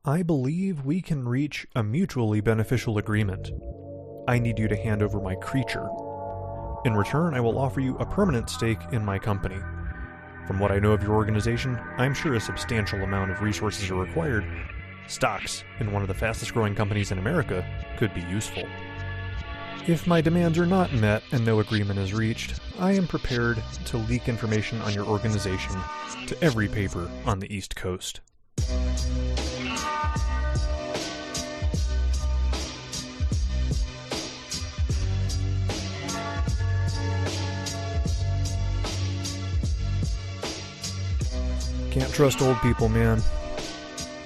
I believe we can reach a mutually beneficial agreement. I need you to hand over my creature. In return, I will offer you a permanent stake in my company. From what I know of your organization, I'm sure a substantial amount of resources are required. Stocks in one of the fastest growing companies in America could be useful. If my demands are not met and no agreement is reached, I am prepared to leak information on your organization to every paper on the East Coast. Can't trust old people, man.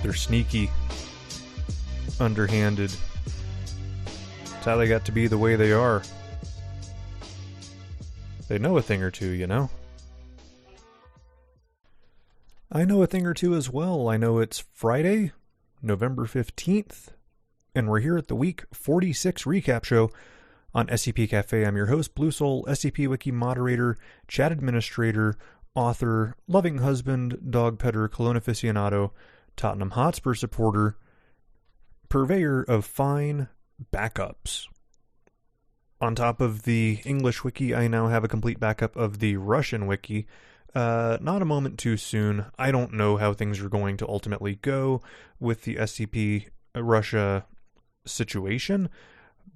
They're sneaky, underhanded. It's how they got to be the way they are. They know a thing or two, you know? I know a thing or two as well. I know it's Friday, November 15th, and we're here at the Week 46 recap show on SCP Cafe. I'm your host, Blue Soul, SCP Wiki moderator, chat administrator, author, loving husband, dog petter, Cologne aficionado, Tottenham Hotspur supporter, purveyor of fine backups. On top of the English wiki, I now have a complete backup of the Russian wiki. Not a moment too soon. I don't know how things are going to ultimately go with the SCP Russia situation,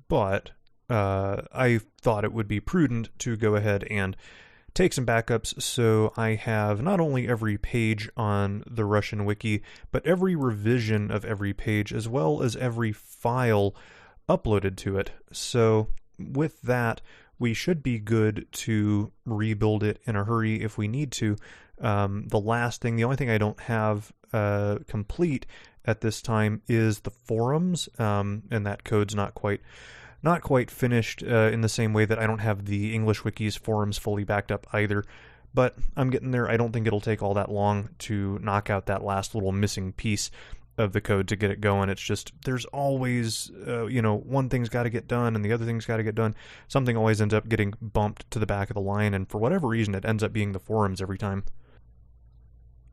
but I thought it would be prudent to go ahead and take some backups, so I have not only every page on the Russian wiki, but every revision of every page, as well as every file uploaded to it. So with that, we should be good to rebuild it in a hurry if we need to. The only thing I don't have complete at this time is the forums, and that code's not quite finished in the same way that I don't have the English Wiki's forums fully backed up either. But I'm getting there. I don't think it'll take all that long to knock out that last little missing piece of the code to get it going. It's just, there's always, one thing's got to get done and the other thing's got to get done. Something always ends up getting bumped to the back of the line, and for whatever reason, it ends up being the forums every time.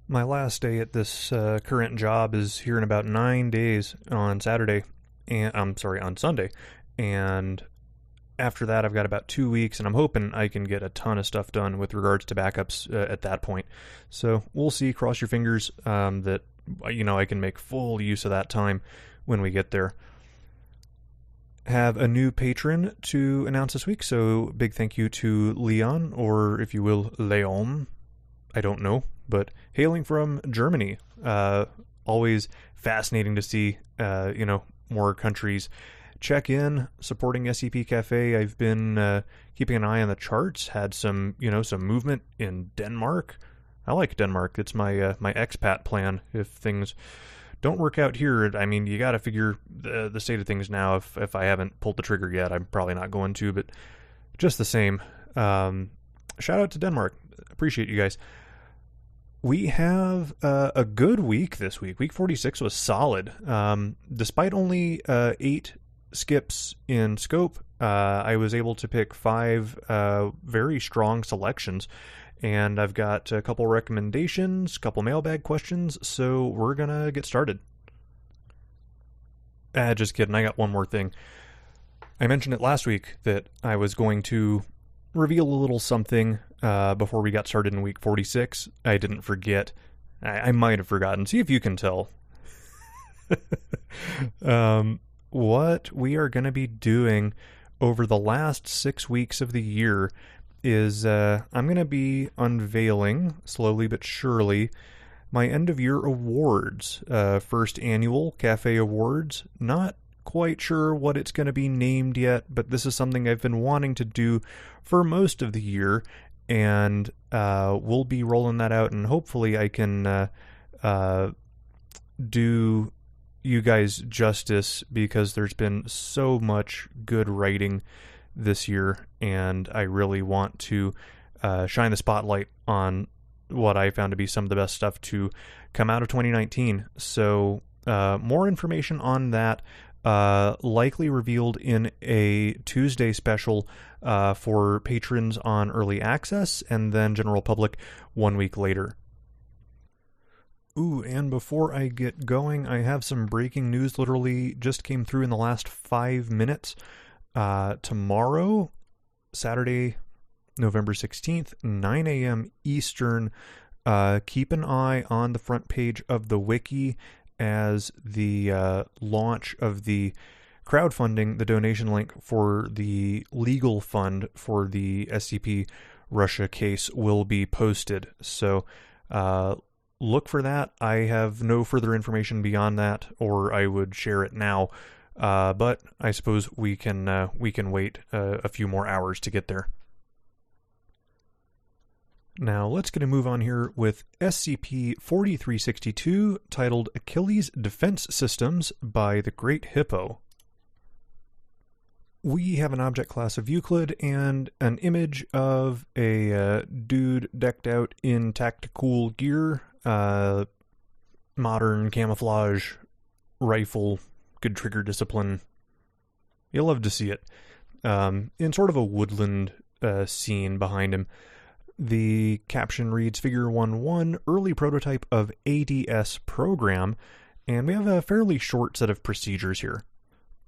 My last day at this current job is here in about 9 days on Sunday. And after that, I've got about 2 weeks, and I'm hoping I can get a ton of stuff done with regards to backups at that point. So we'll see. Cross your fingers that I can make full use of that time when we get there. Have a new patron to announce this week, so big thank you to Leon, or if you will, Leon. I don't know, but hailing from Germany. Always fascinating to see, more countries check in, supporting SCP Cafe. I've been keeping an eye on the charts, had some movement in Denmark. I like Denmark. It's my my expat plan. If things don't work out here, I mean, you got to figure the state of things now. If I haven't pulled the trigger yet, I'm probably not going to, but just the same. Shout out to Denmark. Appreciate you guys. We have a good week this week. Week 46 was solid. Despite only 8 skips in scope, I was able to pick 5 very strong selections, and I've got a couple recommendations, couple mailbag questions, so we're gonna get started. Just kidding, I got one more thing. I mentioned it last week that I was going to reveal a little something before we got started in week 46. I didn't forget. I might have forgotten. See if you can tell. What we are going to be doing over the last 6 weeks of the year is I'm going to be unveiling, slowly but surely, my end-of-year awards. First annual Cafe Awards. Not quite sure what it's going to be named yet, but this is something I've been wanting to do for most of the year, and we'll be rolling that out, and hopefully I can do you guys justice, because there's been so much good writing this year, and I really want to shine the spotlight on what I found to be some of the best stuff to come out of 2019. So more information on that likely revealed in a Tuesday special for patrons on early access, and then general public 1 week later. Ooh, and before I get going, I have some breaking news literally just came through in the last 5 minutes. Tomorrow, Saturday, November 16th, 9 a.m. Eastern, keep an eye on the front page of the wiki as the launch of the crowdfunding, the donation link for the legal fund for the SCP Russia case will be posted. So look for that. I have no further information beyond that, or I would share it now. But I suppose we can wait a few more hours to get there. Now let's get a move on here with SCP-4362, titled Achilles Defense Systems by the Great Hippo. We have an object class of Euclid and an image of a dude decked out in tactical gear, modern camouflage, rifle, good trigger discipline. You'll love to see it. In sort of a woodland scene behind him. The caption reads, Figure 1-1, early prototype of ADS program, and we have a fairly short set of procedures here.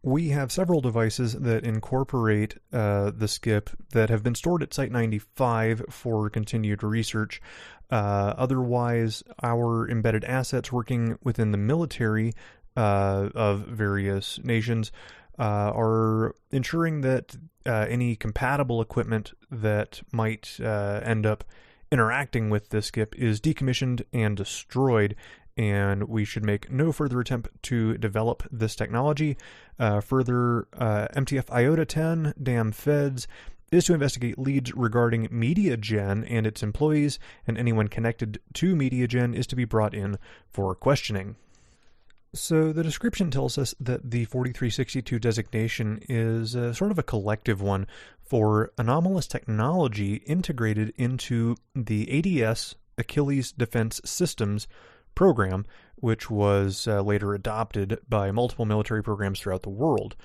We have several devices that incorporate the skip that have been stored at Site 95 for continued research. Otherwise, our embedded assets working within the military of various nations are ensuring that any compatible equipment that might end up interacting with this skip is decommissioned and destroyed, and we should make no further attempt to develop this technology. Further, MTF IOTA 10, damn feds, is to investigate leads regarding MediaGen and its employees, and anyone connected to MediaGen is to be brought in for questioning. So the description tells us that the 4362 designation is sort of a collective one for anomalous technology integrated into the ADS, Achilles Defense Systems program, which was later adopted by multiple military programs throughout the world.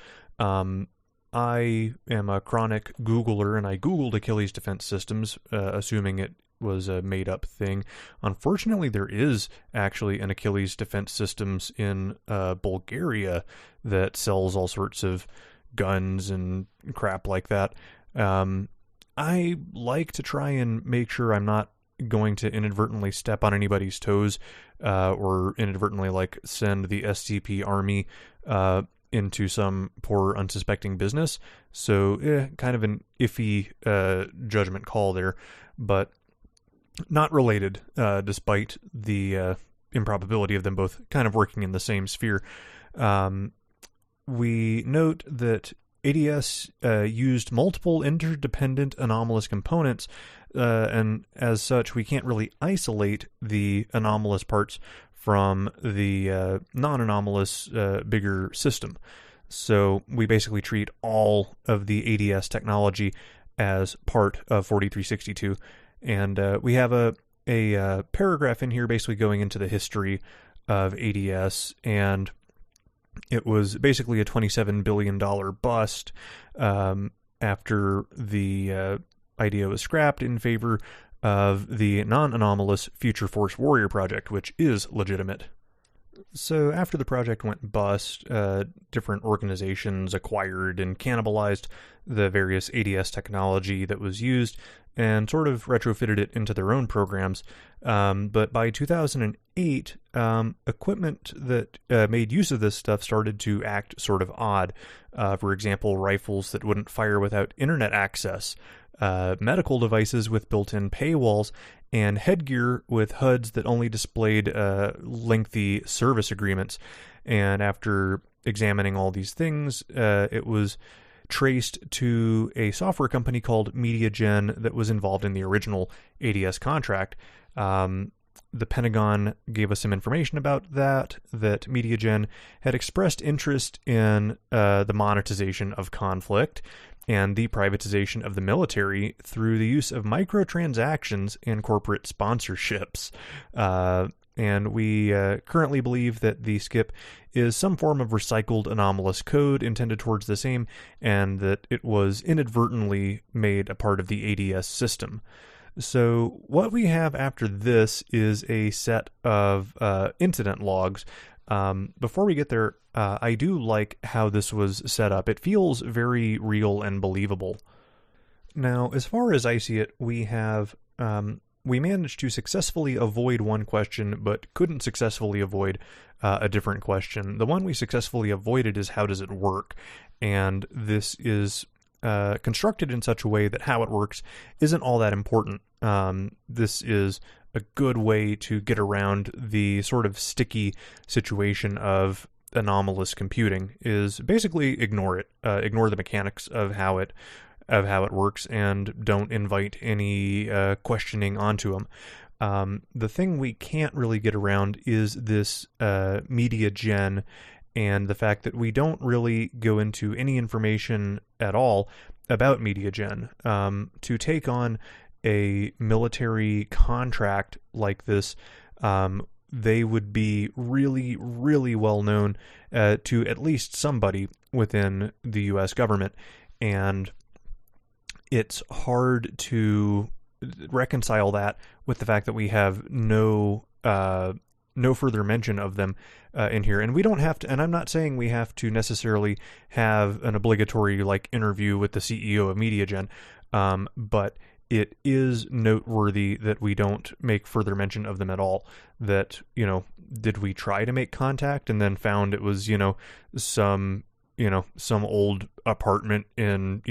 I am a chronic Googler, and I Googled Achilles Defense Systems, assuming it was a made-up thing. Unfortunately, there is actually an Achilles Defense Systems in Bulgaria that sells all sorts of guns and crap like that. I like to try and make sure I'm not going to inadvertently step on anybody's toes or inadvertently send the SCP army into some poor unsuspecting business. So kind of an iffy judgment call there, but not related, despite the improbability of them both kind of working in the same sphere. We note that ADS used multiple interdependent anomalous components, and as such, we can't really isolate the anomalous parts from the non-anomalous bigger system. So we basically treat all of the ADS technology as part of 4362. And we have a paragraph in here basically going into the history of ADS, and it was basically a $27 billion bust after the idea was scrapped in favor of the non-anomalous Future Force Warrior project, which is legitimate. So after the project went bust, different organizations acquired and cannibalized the various ADS technology that was used and sort of retrofitted it into their own programs. But by 2008, equipment that made use of this stuff started to act sort of odd. For example, rifles that wouldn't fire without internet access, medical devices with built-in paywalls, and headgear with HUDs that only displayed lengthy service agreements. And after examining all these things, it was traced to a software company called MediaGen that was involved in the original ADS contract. The Pentagon gave us some information about that MediaGen had expressed interest in the monetization of conflict and the privatization of the military through the use of microtransactions and corporate sponsorships. And we currently believe that the skip is some form of recycled anomalous code intended towards the same, and that it was inadvertently made a part of the ADS system. So what we have after this is a set of incident logs. Before we get there, I do like how this was set up. It feels very real and believable. Now, as far as I see it, we managed to successfully avoid one question, but couldn't successfully avoid a different question. The one we successfully avoided is how does it work? And this is constructed in such a way that how it works isn't all that important. This is a good way to get around the sort of sticky situation of anomalous computing, is basically ignore it. Ignore the mechanics of how it works, and don't invite any questioning onto them. The thing we can't really get around is this media gen, and the fact that we don't really go into any information at all about media gen. To take on a military contract like this, they would be really, really well known to at least somebody within the U.S. government, and it's hard to reconcile that with the fact that we have no further mention of them in here. And we don't have to, and I'm not saying we have to necessarily have an obligatory interview with the CEO of MediaGen, but it is noteworthy that we don't make further mention of them at all. That, did we try to make contact and then found it was, some old apartment in,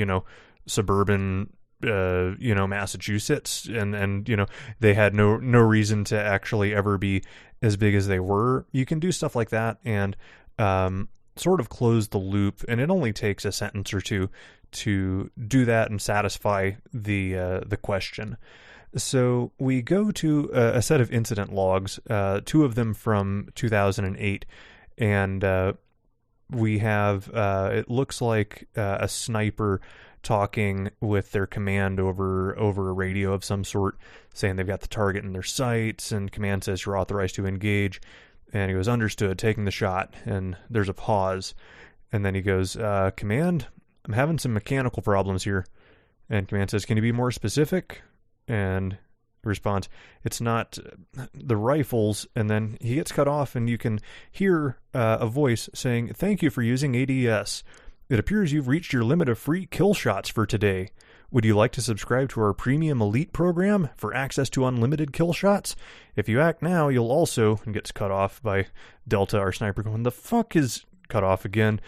suburban Massachusetts, and they had no reason to actually ever be as big as they were. You can do stuff like that and sort of close the loop, and it only takes a sentence or two to do that and satisfy the question. So we go to a set of incident logs, two of them from 2008, and we have it looks like a sniper talking with their command over a radio of some sort, saying they've got the target in their sights, and command says you're authorized to engage, and he goes, understood, taking the shot, and there's a pause, and then he goes, command, I'm having some mechanical problems here, and command says, can you be more specific? And response, it's not the rifles, and then he gets cut off, and you can hear a voice saying, thank you for using ADS. It appears you've reached your limit of free kill shots for today. Would you like to subscribe to our Premium Elite program for access to unlimited kill shots? If you act now, you'll also, and gets cut off by Delta, our sniper, going, the fuck is cut off again,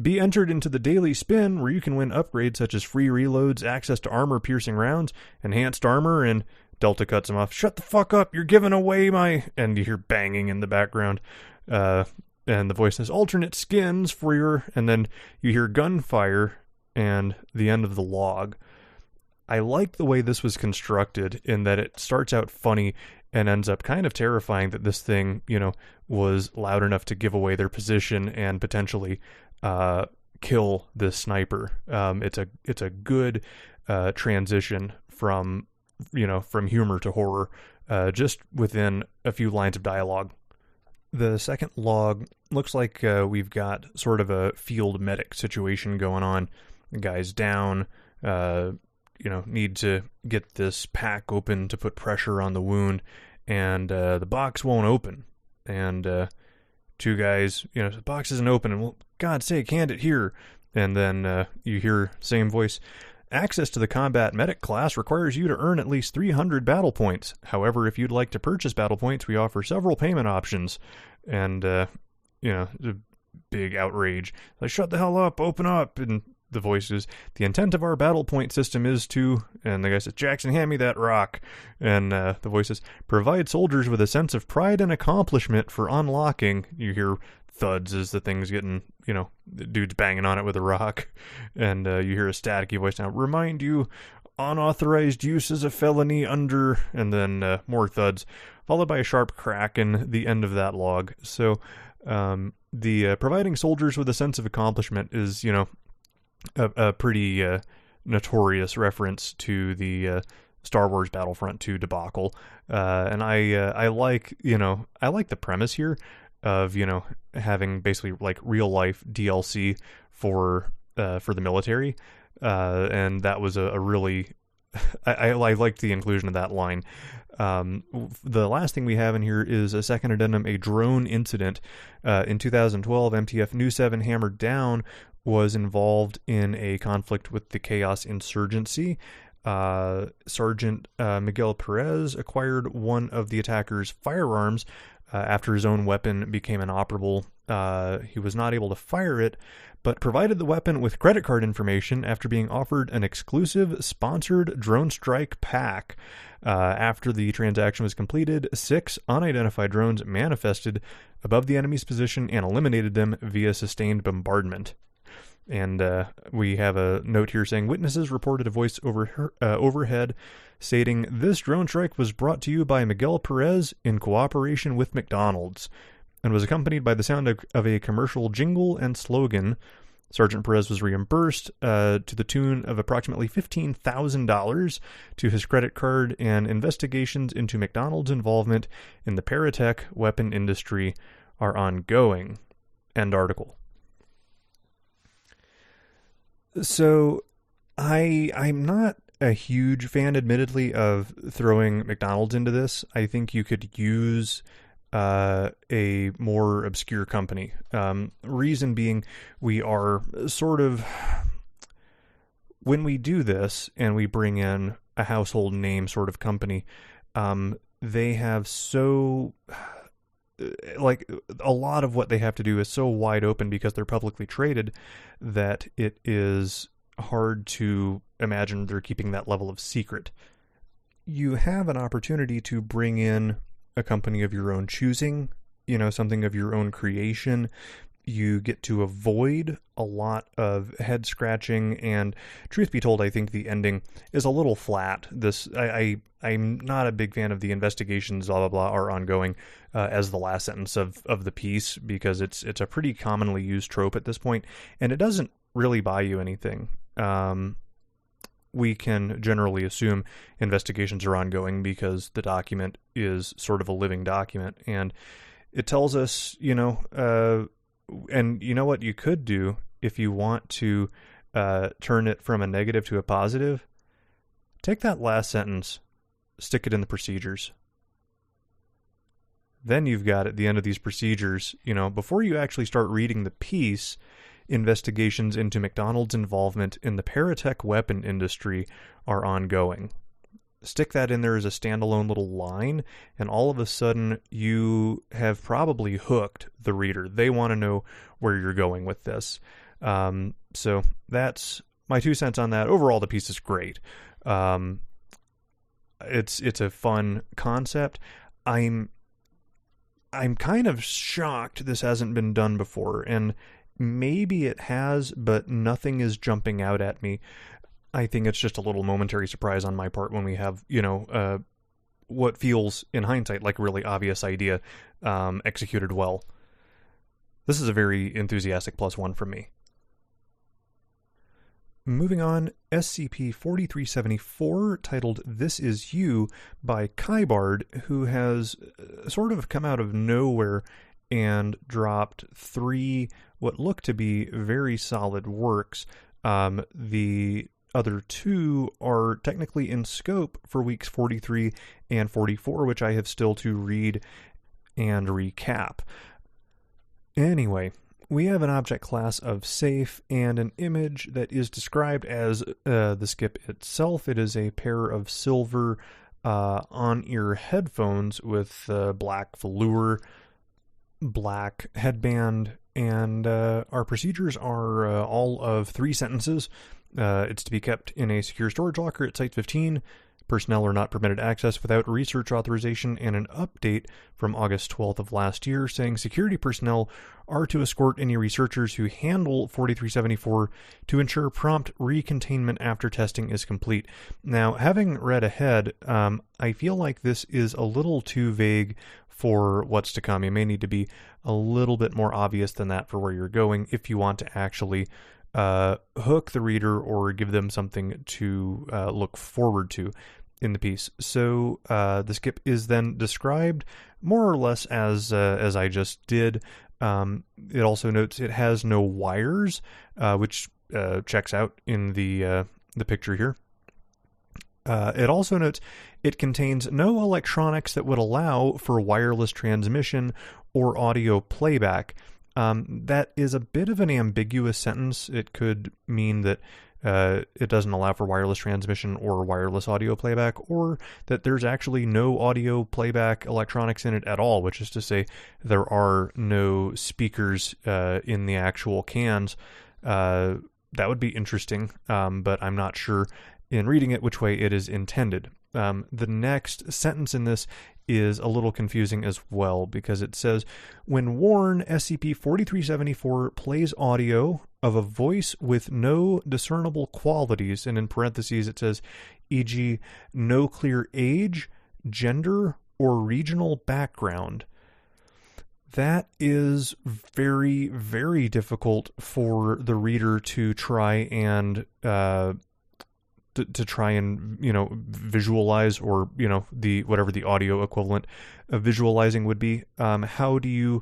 be entered into the daily spin where you can win upgrades such as free reloads, access to armor-piercing rounds, enhanced armor, and Delta cuts him off. Shut the fuck up, you're giving away my... And you hear banging in the background. And the voice says, alternate skins for your... And then you hear gunfire and the end of the log. I like the way this was constructed in that it starts out funny and ends up kind of terrifying that this thing, was loud enough to give away their position and potentially kill this sniper. It's a good transition from humor to horror, just within a few lines of dialogue. The second log looks like we've got sort of a field medic situation going on. The guy's down, need to get this pack open to put pressure on the wound, and the box won't open. And two guys, the box isn't open, and well, God's sake, hand it here. And then you hear same voice, access to the combat medic class requires you to earn at least 300 battle points. However, if you'd like to purchase battle points, we offer several payment options. And, a big outrage. Like, shut the hell up, open up. And the voice is, the intent of our battle point system is to... And the guy says, Jackson, hand me that rock. And the voice says, provide soldiers with a sense of pride and accomplishment for unlocking. You hear thuds as the thing's getting, the dude's banging on it with a rock. And you hear a staticky voice now, remind you, unauthorized use is a felony under... And then more thuds, followed by a sharp crack in the end of that log. So the providing soldiers with a sense of accomplishment is, a pretty notorious reference to the Star Wars Battlefront 2 debacle. And I like the premise here of, having basically like real life DLC for the military. And that was a really I liked the inclusion of that line. The last thing we have in here is a second addendum, a drone incident. In 2012, MTF New 7 Hammered Down was involved in a conflict with the Chaos Insurgency. Sergeant Miguel Perez acquired one of the attacker's firearms after his own weapon became inoperable. He was not able to fire it, but provided the weapon with credit card information after being offered an exclusive sponsored drone strike pack. After the transaction was completed, 6 unidentified drones manifested above the enemy's position and eliminated them via sustained bombardment. And we have a note here saying, witnesses reported a voice overhead stating, this drone strike was brought to you by Miguel Perez in cooperation with McDonald's, and was accompanied by the sound of a commercial jingle and slogan. Sergeant Perez was reimbursed to the tune of approximately $15,000 to his credit card, and investigations into McDonald's involvement in the paratech weapon industry are ongoing. End article. So I'm not a huge fan, admittedly, of throwing McDonald's into this. I think you could use a more obscure company. Reason being, we are sort of, when we do this and we bring in a household name sort of company, they have so, like, a lot of what they have to do is so wide open because they're publicly traded that it is hard to imagine they're keeping that level of secret. You have an opportunity to bring in a company of your own choosing, something of your own creation. You get to avoid a lot of head scratching, and truth be told, I think the ending is a little flat. I'm not a big fan of the investigations, blah, blah, blah, are ongoing as the last sentence of the piece, because it's a pretty commonly used trope at this point, and it doesn't really buy you anything. We can generally assume investigations are ongoing because the document is sort of a living document, and it tells us, and you know what you could do if you want to turn it from a negative to a positive? Take that last sentence, stick it in the procedures. Then you've got at the end of these procedures, before you actually start reading the piece, investigations into McDonald's involvement in the paratech weapon industry are ongoing. Stick that in there as a standalone little line, and all of a sudden you have probably hooked the reader. They want to know where you're going with this. So that's my 2 cents on that. Overall, the piece is great. It's a fun concept. I'm kind of shocked this hasn't been done before, and maybe it has, but nothing is jumping out at me. I think it's just a little momentary surprise on my part when we have, what feels in hindsight like a really obvious idea executed well. This is a very enthusiastic +1 from me. Moving on, SCP-4374, titled This Is You by Kybard, who has sort of come out of nowhere and dropped 3 what look to be very solid works. The other 2 are technically in scope for weeks 43 and 44, which I have still to read and recap. Anyway, we have an object class of safe and an image that is described as the skip itself. It is a pair of silver on-ear headphones with black velour, black headband, and our procedures are all of 3 sentences. It's to be kept in a secure storage locker at Site 15. Personnel are not permitted access without research authorization, and an update from August 12th of last year saying security personnel are to escort any researchers who handle 4374 to ensure prompt recontainment after testing is complete. Now, having read ahead, I feel like this is a little too vague for what's to come. You may need to be a little bit more obvious than that for where you're going if you want to actually hook the reader or give them something to look forward to in the piece. So the skip is then described more or less as I just did. It also notes it has no wires, which checks out in the picture here. It also notes it contains no electronics that would allow for wireless transmission or audio playback. That is a bit of an ambiguous sentence. It could mean that it doesn't allow for wireless transmission or wireless audio playback, or that there's actually no audio playback electronics in it at all, which is to say there are no speakers in the actual cans. That would be interesting, but I'm not sure in reading it which way it is intended. The next sentence in this is a little confusing as well, because it says, when worn, SCP-4374 plays audio of a voice with no discernible qualities, and in parentheses it says, e.g., no clear age, gender, or regional background. That is very, very difficult for the reader to try and visualize, or the whatever the audio equivalent of visualizing would be. How do you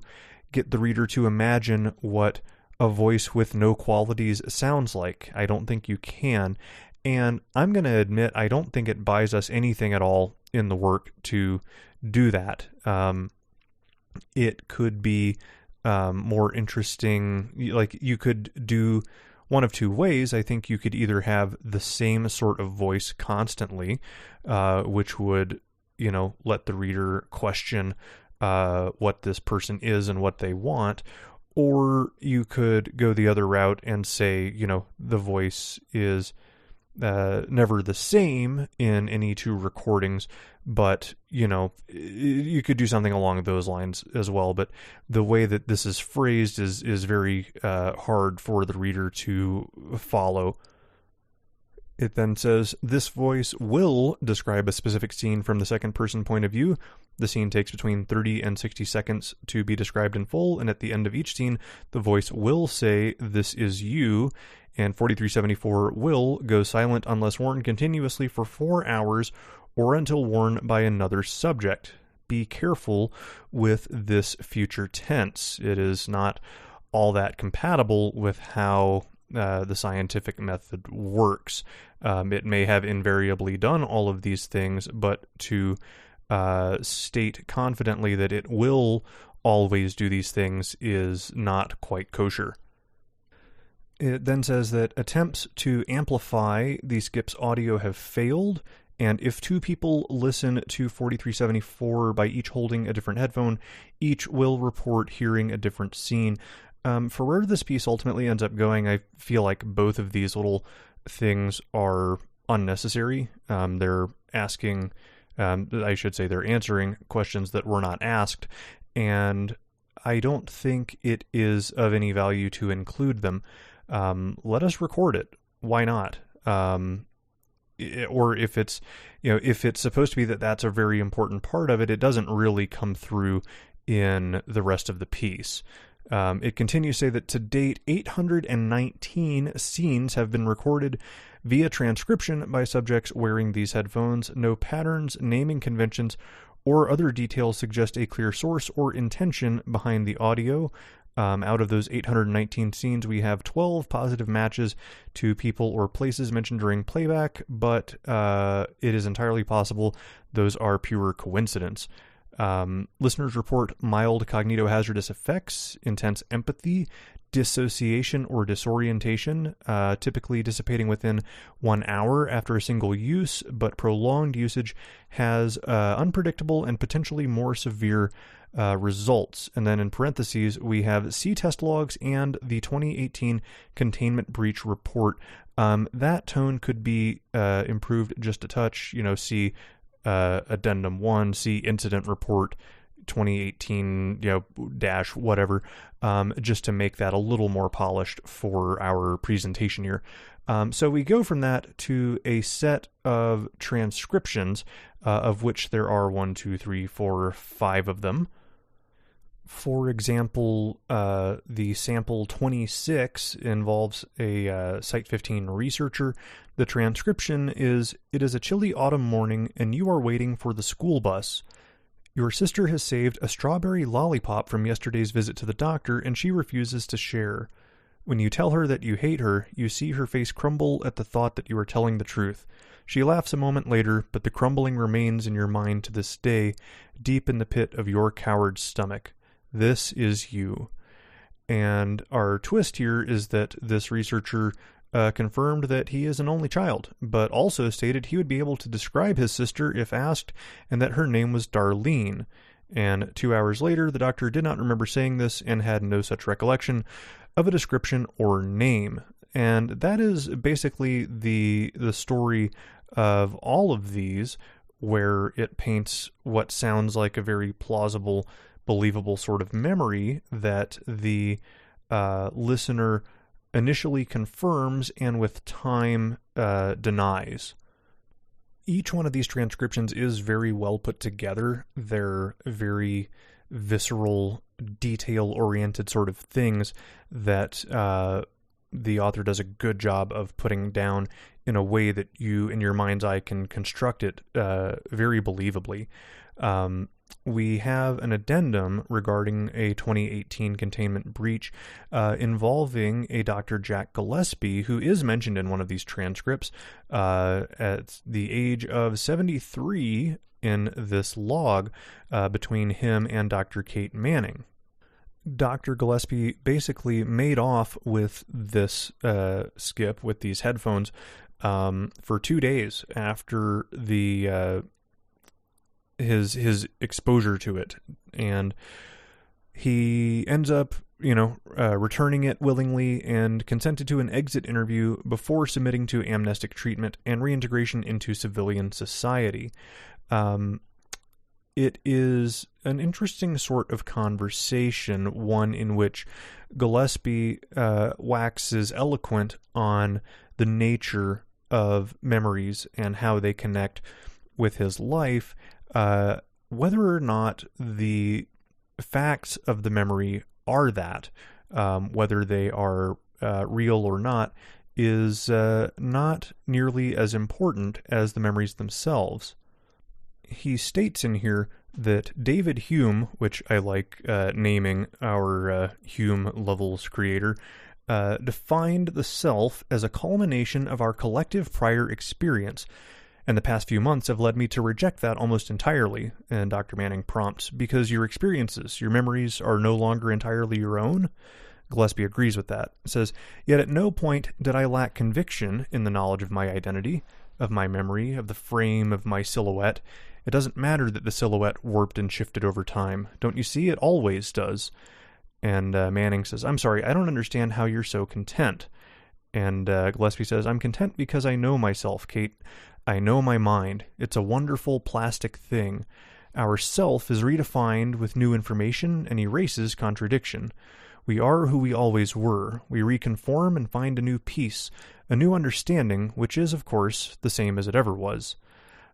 get the reader to imagine what a voice with no qualities sounds like? I don't think you can, and I'm going to admit I don't think it buys us anything at all in the work to do that. It could be more interesting. Like, you could do one of two ways. I think you could either have the same sort of voice constantly, which would, let the reader question what this person is and what they want, or you could go the other route and say, the voice is never the same in any two recordings, but you could do something along those lines as well. But the way that this is phrased is very hard for the reader to follow. It then says, this voice will describe a specific scene from the second person point of view. The scene takes between 30 and 60 seconds to be described in full, and at the end of each scene, the voice will say, "This is you," and 4374 will go silent unless worn continuously for 4 hours or until worn by another subject. Be careful with this future tense. It is not all that compatible with how the scientific method works. It may have invariably done all of these things, but to state confidently that it will always do these things is not quite kosher. It then says that attempts to amplify the skip's audio have failed, and if two people listen to 4374 by each holding a different headphone, each will report hearing a different scene. For where this piece ultimately ends up going, I feel like both of these little things are unnecessary. They're asking, they're answering questions that were not asked, and I don't think it is of any value to include them. Let us record it. Why not? Or if it's, if it's supposed to be that that's a very important part of it, it doesn't really come through in the rest of the piece. It continues to say that to date, 819 scenes have been recorded via transcription by subjects wearing these headphones. No patterns, naming conventions, or other details suggest a clear source or intention behind the audio. Out of those 819 scenes, we have 12 positive matches to people or places mentioned during playback, but it is entirely possible those are pure coincidence. Listeners report mild cognitohazardous effects, intense empathy, dissociation or disorientation, typically dissipating within 1 hour after a single use, but prolonged usage has unpredictable and potentially more severe results. And then in parentheses, we have C-test logs and the 2018 containment breach report. That tone could be improved just a touch, see addendum 1, see incident report 2018, dash whatever, just to make that a little more polished for our presentation here. So we go from that to a set of transcriptions, of which there are 5 of them. For example, the sample 26 involves a Site 15 researcher. The transcription is, "It is a chilly autumn morning and you are waiting for the school bus. Your sister has saved a strawberry lollipop from yesterday's visit to the doctor and she refuses to share. When you tell her that you hate her, you see her face crumble at the thought that you are telling the truth. She laughs a moment later, but the crumbling remains in your mind to this day, deep in the pit of your coward stomach. This is you. And our twist here is that this researcher confirmed that he is an only child, but also stated he would be able to describe his sister if asked, and that her name was Darlene. And 2 hours later, the doctor did not remember saying this and had no such recollection of a description or name. And that is basically the story of all of these, where it paints what sounds like a very plausible, believable sort of memory that the listener initially confirms and with time denies. Each one of these transcriptions is very well put together. They're very visceral, detail-oriented sort of things that the author does a good job of putting down in a way that you, in your mind's eye, can construct it very believably. We have an addendum regarding a 2018 containment breach involving a Dr. Jack Gillespie, who is mentioned in one of these transcripts at the age of 73 in this log between him and Dr. Kate Manning. Dr. Gillespie basically made off with this skip, with these headphones, for 2 days after the his exposure to it, and he ends up returning it willingly and consented to an exit interview before submitting to amnestic treatment and reintegration into civilian society. It is an interesting sort of conversation, one in which Gillespie waxes eloquent on the nature of memories and how they connect with his life, whether or not the facts of the memory are that, whether they are real or not, is not nearly as important as the memories themselves. He states in here that David Hume, which I like naming our Hume Levels creator, defined the self as a culmination of our collective prior experience, and the past few months have led me to reject that almost entirely. And Dr. Manning prompts, because your experiences, your memories, are no longer entirely your own? Gillespie agrees with that. Says, yet at no point did I lack conviction in the knowledge of my identity, of my memory, of the frame of my silhouette. It doesn't matter that the silhouette warped and shifted over time. Don't you see? It always does. And Manning says, I'm sorry, I don't understand how you're so content. And Gillespie says, I'm content because I know myself, Kate. I know my mind. It's a wonderful plastic thing. Our self is redefined with new information and erases contradiction. We are who we always were. We reconform and find a new peace, a new understanding, which is, of course, the same as it ever was.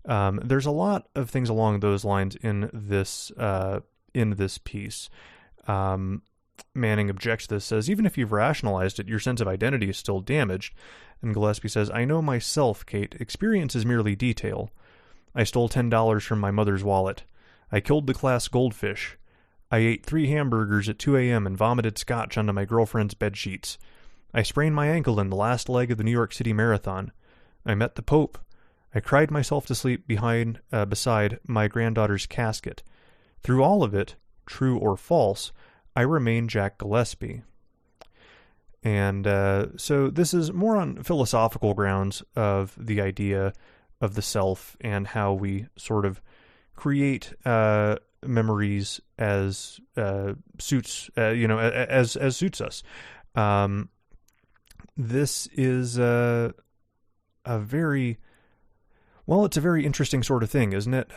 There's a lot of things along those lines in this piece. Manning objects to this, says, even if you've rationalized it, your sense of identity is still damaged. And Gillespie says, I know myself, Kate. Experience is merely detail. I stole $10 from my mother's wallet. I killed the class goldfish. I ate 3 hamburgers at 2 a.m. and vomited scotch onto my girlfriend's bed sheets. I sprained my ankle in the last leg of the New York City Marathon. I met the Pope. I cried myself to sleep beside my granddaughter's casket. Through all of it, true or false, I remain Jack Gillespie. And so this is more on philosophical grounds of the idea of the self and how we sort of create memories as suits suits us. This is a very it's a very interesting sort of thing, isn't it?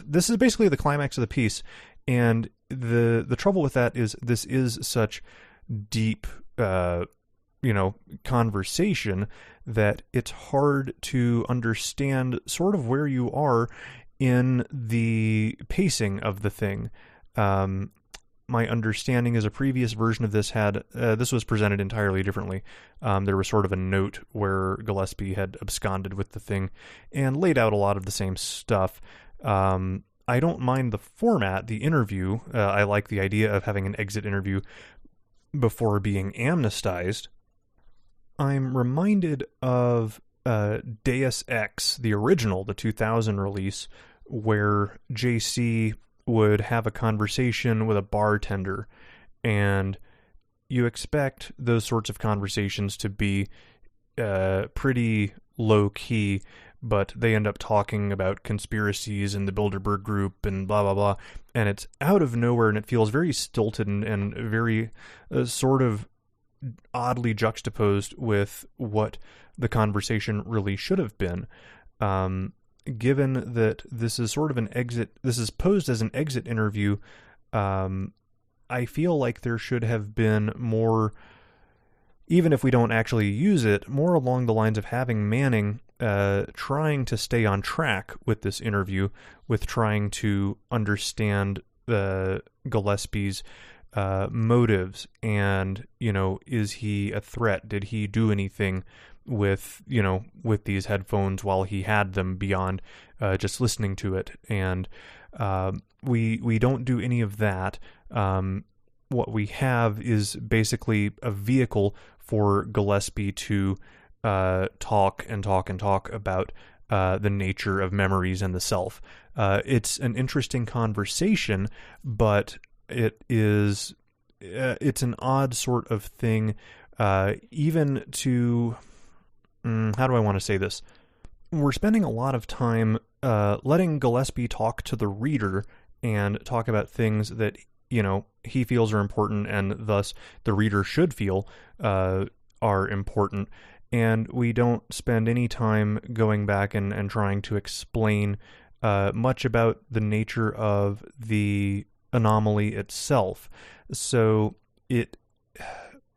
This is basically the climax of the piece, and the trouble with that is this is such deep conversation that it's hard to understand sort of where you are in the pacing of the thing. My understanding is a previous version of this had this was presented entirely differently. There was sort of a note where Gillespie had absconded with the thing and laid out a lot of the same stuff. I don't mind the format, the interview. I like the idea of having an exit interview, before being amnestized, I'm reminded of Deus Ex, the original, the 2000 release, where JC would have a conversation with a bartender, and you expect those sorts of conversations to be pretty low-key, but they end up talking about conspiracies in the Bilderberg Group and blah, blah, blah, and it's out of nowhere, and it feels very stilted and very sort of oddly juxtaposed with what the conversation really should have been. Given that this is sort of this is posed as an exit interview, I feel like there should have been more, even if we don't actually use it, more along the lines of having Manning trying to stay on track with this interview, with trying to understand Gillespie's motives, and, is he a threat? Did he do anything with these headphones while he had them beyond just listening to it? And we don't do any of that. What we have is basically a vehicle for Gillespie to talk about the nature of memories and the self. It's an interesting conversation, but it's an odd sort of thing, even to, how do I want to say this? We're spending a lot of time letting Gillespie talk to the reader and talk about things that, he feels are important, and thus the reader should feel are important. And we don't spend any time going back and trying to explain much about the nature of the anomaly itself. So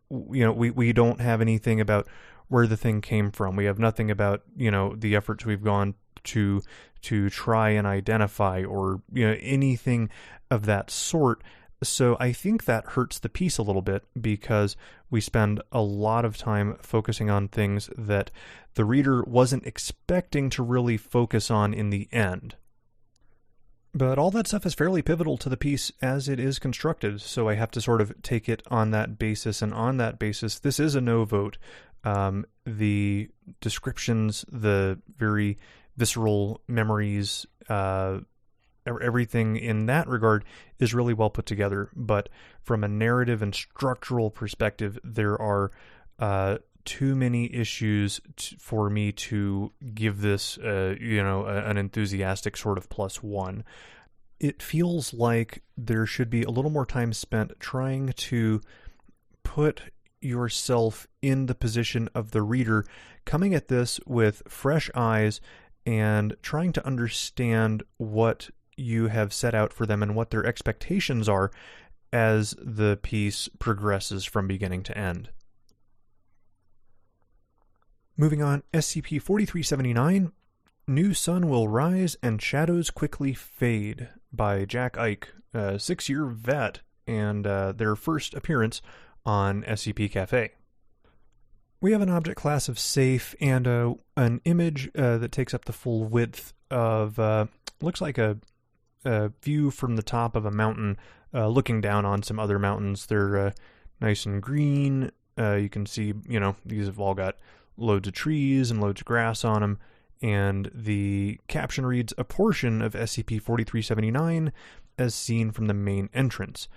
we don't have anything about where the thing came from. We have nothing about, the efforts we've gone to try and identify, or, anything of that sort. So I think that hurts the piece a little bit, because we spend a lot of time focusing on things that the reader wasn't expecting to really focus on in the end. But all that stuff is fairly pivotal to the piece as it is constructed, so I have to sort of take it on that basis, and on that basis, this is a no vote. The descriptions, the very visceral memories, everything in that regard is really well put together, but from a narrative and structural perspective, there are too many issues for me to give this, an enthusiastic sort of +1. It feels like there should be a little more time spent trying to put yourself in the position of the reader, coming at this with fresh eyes and trying to understand what you have set out for them and what their expectations are as the piece progresses from beginning to end. Moving on, SCP-4379, New Sun Will Rise and Shadows Quickly Fade, by Jack Ike, a 6-year vet, and their first appearance on SCP Cafe. We have an object class of safe and an image that takes up the full width of, looks like a view from the top of a mountain, looking down on some other mountains. They're nice and green. You can see, these have all got loads of trees and loads of grass on them. And the caption reads, "A portion of SCP-4379 as seen from the main entrance."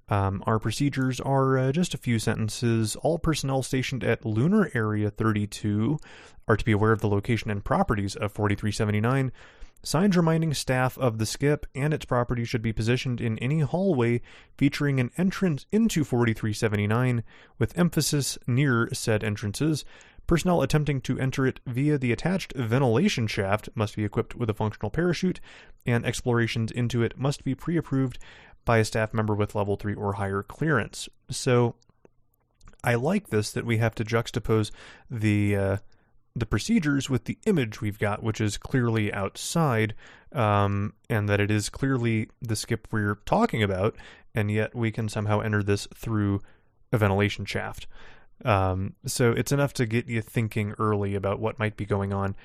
Our procedures are just a few sentences. All personnel stationed at Lunar Area 32 are to be aware of the location and properties of 4379. Signs reminding staff of the skip and its properties should be positioned in any hallway featuring an entrance into 4379, with emphasis near said entrances. Personnel attempting to enter it via the attached ventilation shaft must be equipped with a functional parachute, and explorations into it must be pre-approved by a staff member with level 3 or higher clearance. So I like this, that we have to juxtapose the procedures with the image we've got, which is clearly outside, and that it is clearly the skip we're talking about, and yet we can somehow enter this through a ventilation shaft. So it's enough to get you thinking early about what might be going on.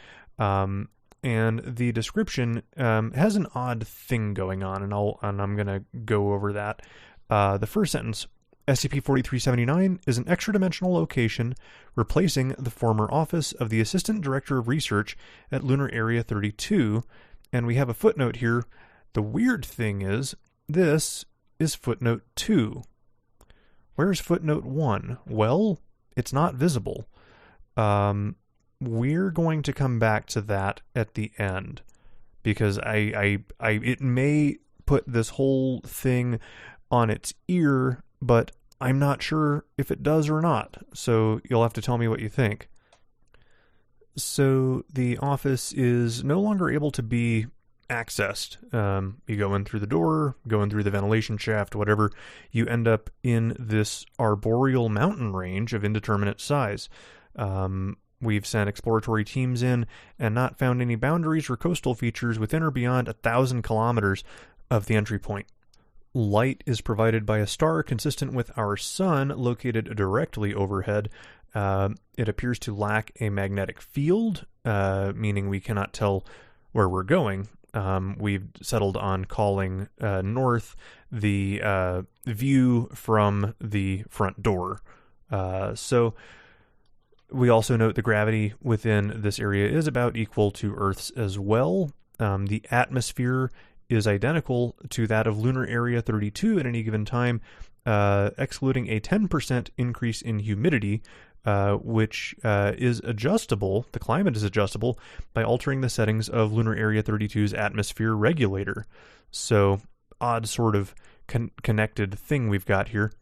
And the description has an odd thing going on, and I'm going to go over that. The first sentence, SCP-4379 is an extra-dimensional location replacing the former office of the Assistant Director of Research at Lunar Area 32, and we have a footnote here. The weird thing is, this is footnote 2. Where's footnote 1? Well, it's not visible. We're going to come back to that at the end, because it may put this whole thing on its ear, but I'm not sure if it does or not, so you'll have to tell me what you think. So the office is no longer able to be accessed. You go in through the door, go in through the ventilation shaft, whatever, you end up in this arboreal mountain range of indeterminate size. We've sent exploratory teams in and not found any boundaries or coastal features within or beyond 1,000 kilometers of the entry point. Light is provided by a star consistent with our sun located directly overhead. It appears to lack a magnetic field, meaning we cannot tell where we're going. We've settled on calling north the view from the front door. So we also note the gravity within this area is about equal to Earth's as well. The atmosphere is identical to that of Lunar Area 32 at any given time, excluding a 10% increase in humidity, which is adjustable. The climate is adjustable by altering the settings of Lunar Area 32's atmosphere regulator. So, odd sort of connected thing we've got here.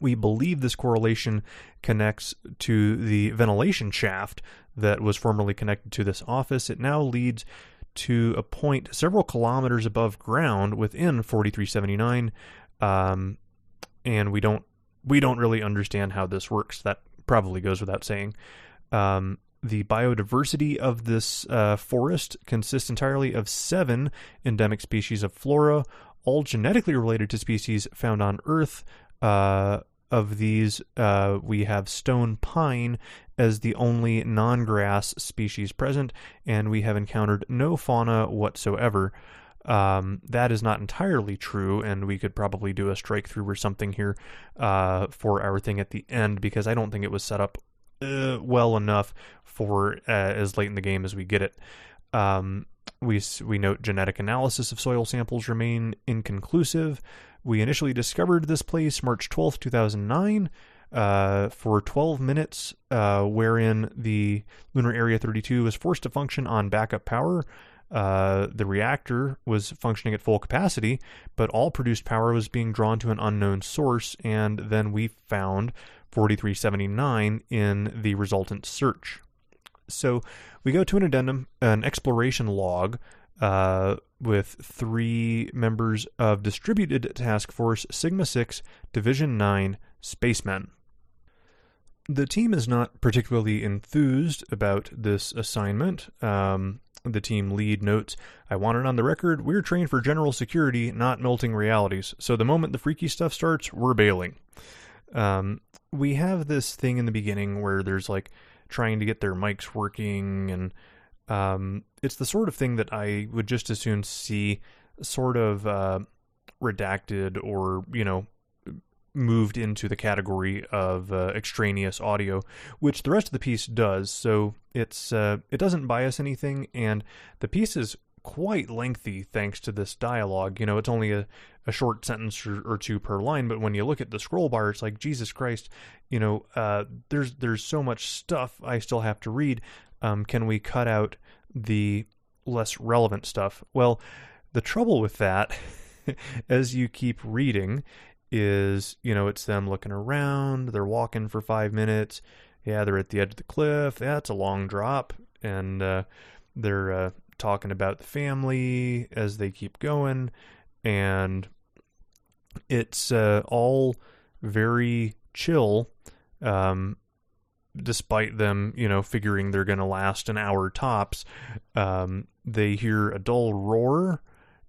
We believe this correlation connects to the ventilation shaft that was formerly connected to this office. It now leads to a point several kilometers above ground within 4379, and we don't really understand how this works. That probably goes without saying. The biodiversity of this forest consists entirely of 7 endemic species of flora, all genetically related to species found on Earth. Of these, we have stone pine as the only non-grass species present, and we have encountered no fauna whatsoever. That is not entirely true, and we could probably do a strike through or something here for our thing at the end, because I don't think it was set up well enough for as late in the game as we get it. We note genetic analysis of soil samples remain inconclusive. We initially discovered this place March 12th, 2009, for 12 minutes, wherein the Lunar Area 32 was forced to function on backup power. The reactor was functioning at full capacity, but all produced power was being drawn to an unknown source, and then we found 4379 in the resultant search. So we go to an addendum, an exploration log, with 3 members of Distributed Task Force Sigma 6, Division 9, Spacemen. The team is not particularly enthused about this assignment. The team lead notes, "I want it on the record, we're trained for general security, not melting realities, so the moment the freaky stuff starts, we're bailing." We have this thing in the beginning where there's like trying to get their mics working, and it's the sort of thing that I would just as soon see sort of redacted or, moved into the category of extraneous audio, which the rest of the piece does. So it doesn't bias anything, and the piece is quite lengthy thanks to this dialogue. It's only a short sentence or 2 per line, but when you look at the scroll bar, it's like, Jesus Christ, there's so much stuff I still have to read. Can we cut out the less relevant stuff? Well, the trouble with that, as you keep reading, is, it's them looking around, they're walking for 5 minutes, yeah, they're at the edge of the cliff, yeah, it's a long drop, and they're talking about the family as they keep going, and it's all very chill, despite them, figuring they're going to last an hour tops. They hear a dull roar,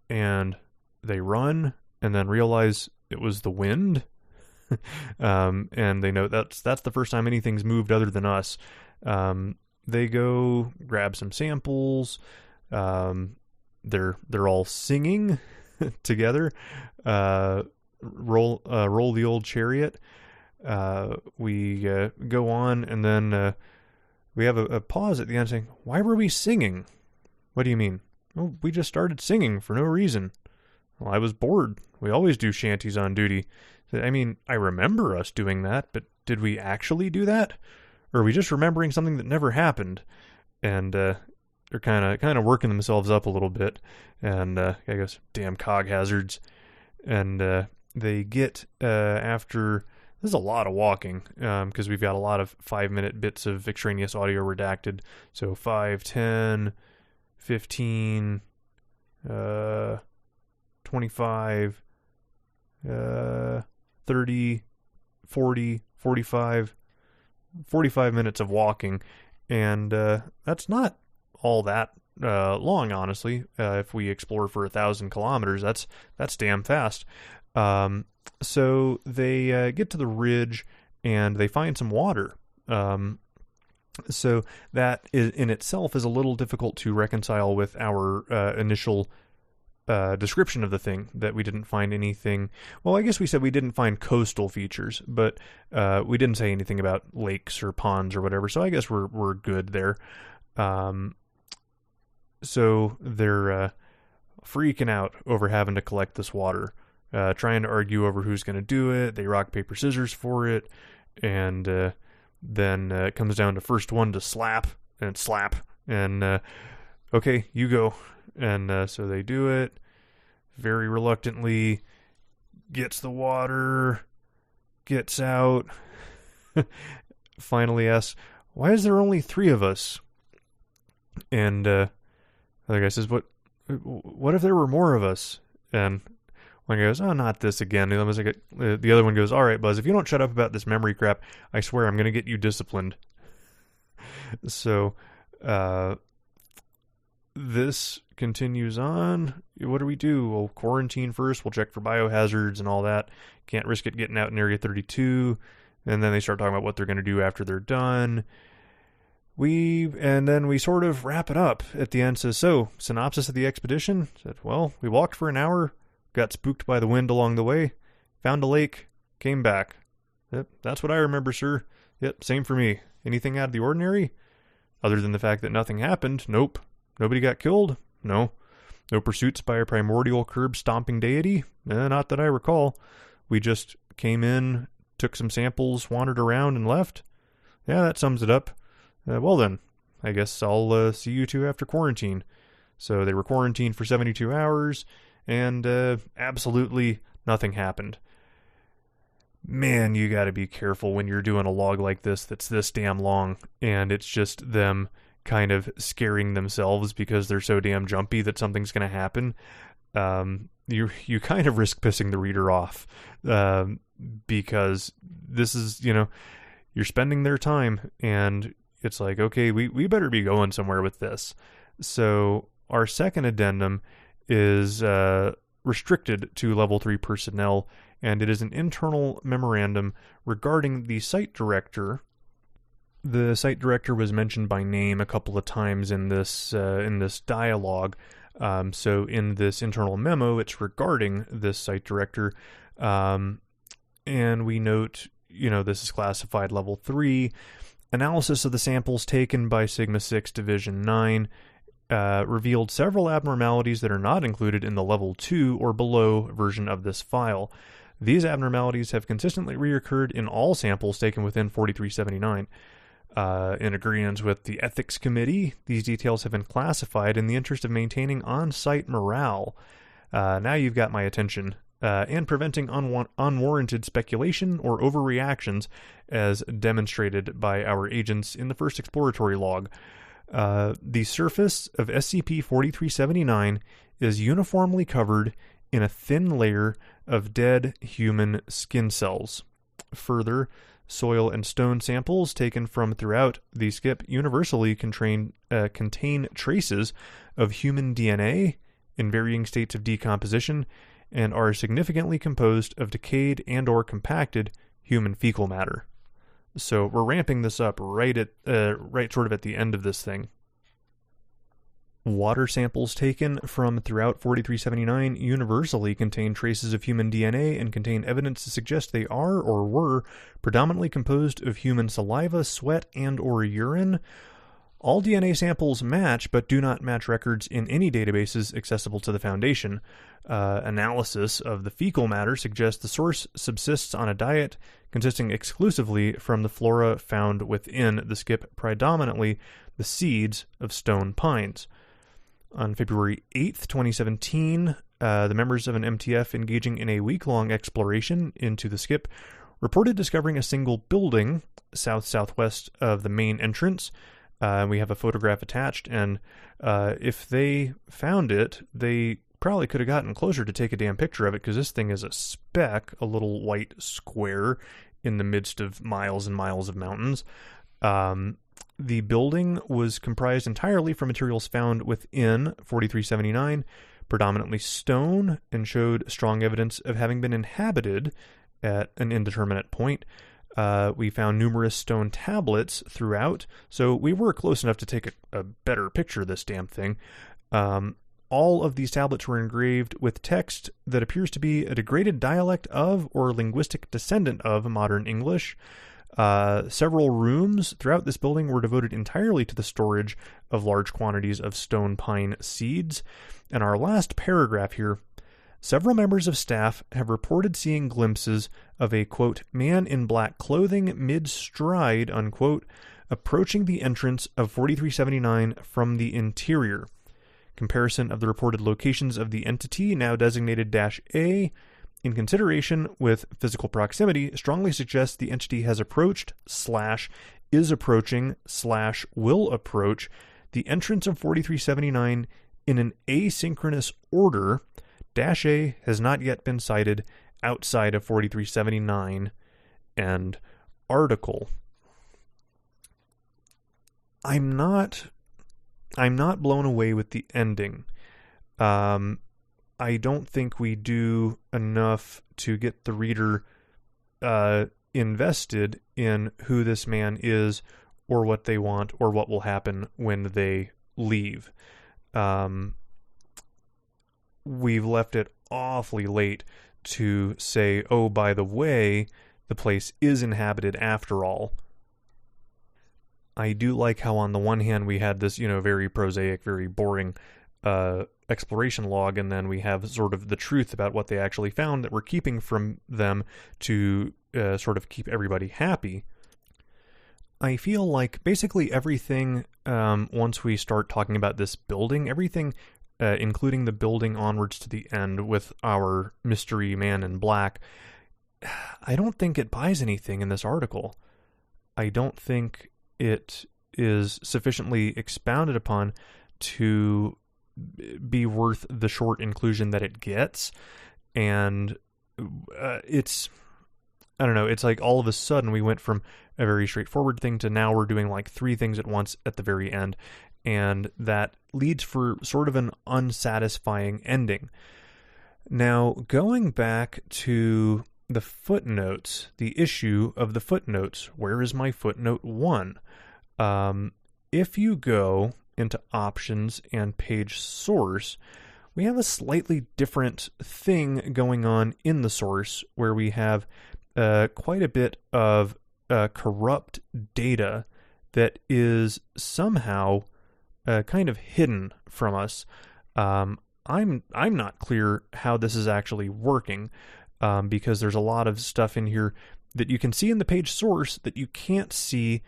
and they run, and then realize it was the wind. And they know that's the first time anything's moved other than us. They go grab some samples. They're all singing together. roll the old chariot. We go on, and then we have a pause at the end saying, "Why were we singing?" "What do you mean?" "Well, we just started singing for no reason." "Well, I was bored. We always do shanties on duty." "I mean, I remember us doing that, but did we actually do that? Or are we just remembering something that never happened?" And they're kind of working themselves up a little bit. And I guess, damn cog hazards. And they get after... This is a lot of walking, because we've got a lot of 5-minute bits of extraneous audio redacted. So 5, 10, 15, 25, 30, 40, 45 minutes of walking. And that's not all that long, honestly. If we explore for 1,000 kilometers, that's damn fast. So they get to the ridge and they find some water. So that in itself is a little difficult to reconcile with our initial description of the thing, that we didn't find anything. Well, I guess we said we didn't find coastal features, but we didn't say anything about lakes or ponds or whatever. So I guess we're good there. So they're freaking out over having to collect this water. Trying to argue over who's going to do it. They rock, paper, scissors for it. And then it comes down to first one to slap. And okay, you go. And so they do it. Very reluctantly. Gets the water. Gets out. Finally asks, "Why is there only 3 of us?" And the other guy says, What if there were more of us?" And one goes, "Oh, not this again." The other one goes, "All right, Buzz, if you don't shut up about this memory crap, I swear I'm going to get you disciplined." So, this continues on. What do we do? We'll quarantine first. We'll check for biohazards and all that. Can't risk it getting out in Area 32. And then they start talking about what they're going to do after they're done. And then we sort of wrap it up at the end. Says, "So, synopsis of the expedition?" Said, "Well, we walked for an hour. Got spooked by the wind along the way. Found a lake. Came back." "Yep, that's what I remember, sir." "Yep, same for me. Anything out of the ordinary?" "Other than the fact that nothing happened, nope." "Nobody got killed?" "No." "No pursuits by a primordial curb-stomping deity?" Not that I recall. We just came in, took some samples, wandered around, and left." "Yeah, that sums it up." Well then, I guess I'll see you two after quarantine." So they were quarantined for 72 hours. And absolutely nothing happened. Man, you got to be careful when you're doing a log like this that's this damn long, and it's just them kind of scaring themselves because they're so damn jumpy that something's going to happen. You kind of risk pissing the reader off, because this is, you're spending their time, and it's like, okay, we better be going somewhere with this. So our second addendum is restricted to level 3 personnel, and it is an internal memorandum regarding the site director. The site director was mentioned by name a couple of times in this dialogue. So in this internal memo, it's regarding this site director, and we note, this is classified level 3. Analysis of the samples taken by Sigma 6 Division 9 revealed several abnormalities that are not included in the level 2 or below version of this file. These abnormalities have consistently reoccurred in all samples taken within 4379. In agreement with the Ethics Committee, these details have been classified in the interest of maintaining on-site morale. Now you've got my attention. And preventing unwarranted speculation or overreactions as demonstrated by our agents in the first exploratory log. The surface of SCP-4379 is uniformly covered in a thin layer of dead human skin cells. Further, soil and stone samples taken from throughout the skip universally contain traces of human DNA in varying states of decomposition and are significantly composed of decayed and or compacted human fecal matter. So we're ramping this up right sort of at the end of this thing. Water samples taken from throughout 4379 universally contain traces of human DNA and contain evidence to suggest they are or were predominantly composed of human saliva, sweat, and or urine. All DNA samples match, but do not match records in any databases accessible to the Foundation. Analysis of the fecal matter suggests the source subsists on a diet consisting exclusively from the flora found within the skip, predominantly the seeds of stone pines. On February 8th, 2017, the members of an MTF engaging in a week-long exploration into the skip reported discovering a single building south-southwest of the main entrance. We have a photograph attached, and if they found it, they probably could have gotten closer to take a damn picture of it, because this thing is a speck, a little white square in the midst of miles and miles of mountains. The building was comprised entirely from materials found within 4379, predominantly stone, and showed strong evidence of having been inhabited at an indeterminate point. We found numerous stone tablets throughout, so we were close enough to take a better picture of this damn thing. All of these tablets were engraved with text that appears to be a degraded dialect of or linguistic descendant of modern English. Several rooms throughout this building were devoted entirely to the storage of large quantities of stone pine seeds. And our last paragraph here: several members of staff have reported seeing glimpses of a, quote, man in black clothing mid-stride, unquote, approaching the entrance of 4379 from the interior. Comparison of the reported locations of the entity, now designated -A, in consideration with physical proximity, strongly suggests the entity has approached, / is approaching, / will approach the entrance of 4379 in an asynchronous order. -A has not yet been sighted outside of 4379. End article. I'm not blown away with the ending. I don't think we do enough to get the reader invested in who this man is, or what they want, or what will happen when they leave. We've left it awfully late to say, oh, by the way, the place is inhabited after all. I do like how on the one hand we had this, very prosaic, very boring exploration log, and then we have sort of the truth about what they actually found that we're keeping from them to sort of keep everybody happy. I feel like basically everything, once we start talking about this building, everything, including the building onwards to the end with our mystery man in black, I don't think it buys anything in this article. I don't think it is sufficiently expounded upon to be worth the short inclusion that it gets. And it's, I don't know, it's like all of a sudden we went from a very straightforward thing to now we're doing like 3 things at once at the very end. And that leads for sort of an unsatisfying ending. Now, going back to the footnotes, the issue of the footnotes, where is my footnote 1? If you go into options and page source, we have a slightly different thing going on in the source, where we have quite a bit of corrupt data that is somehow kind of hidden from us. I'm not clear how this is actually working, because there's a lot of stuff in here that you can see in the page source that you can't see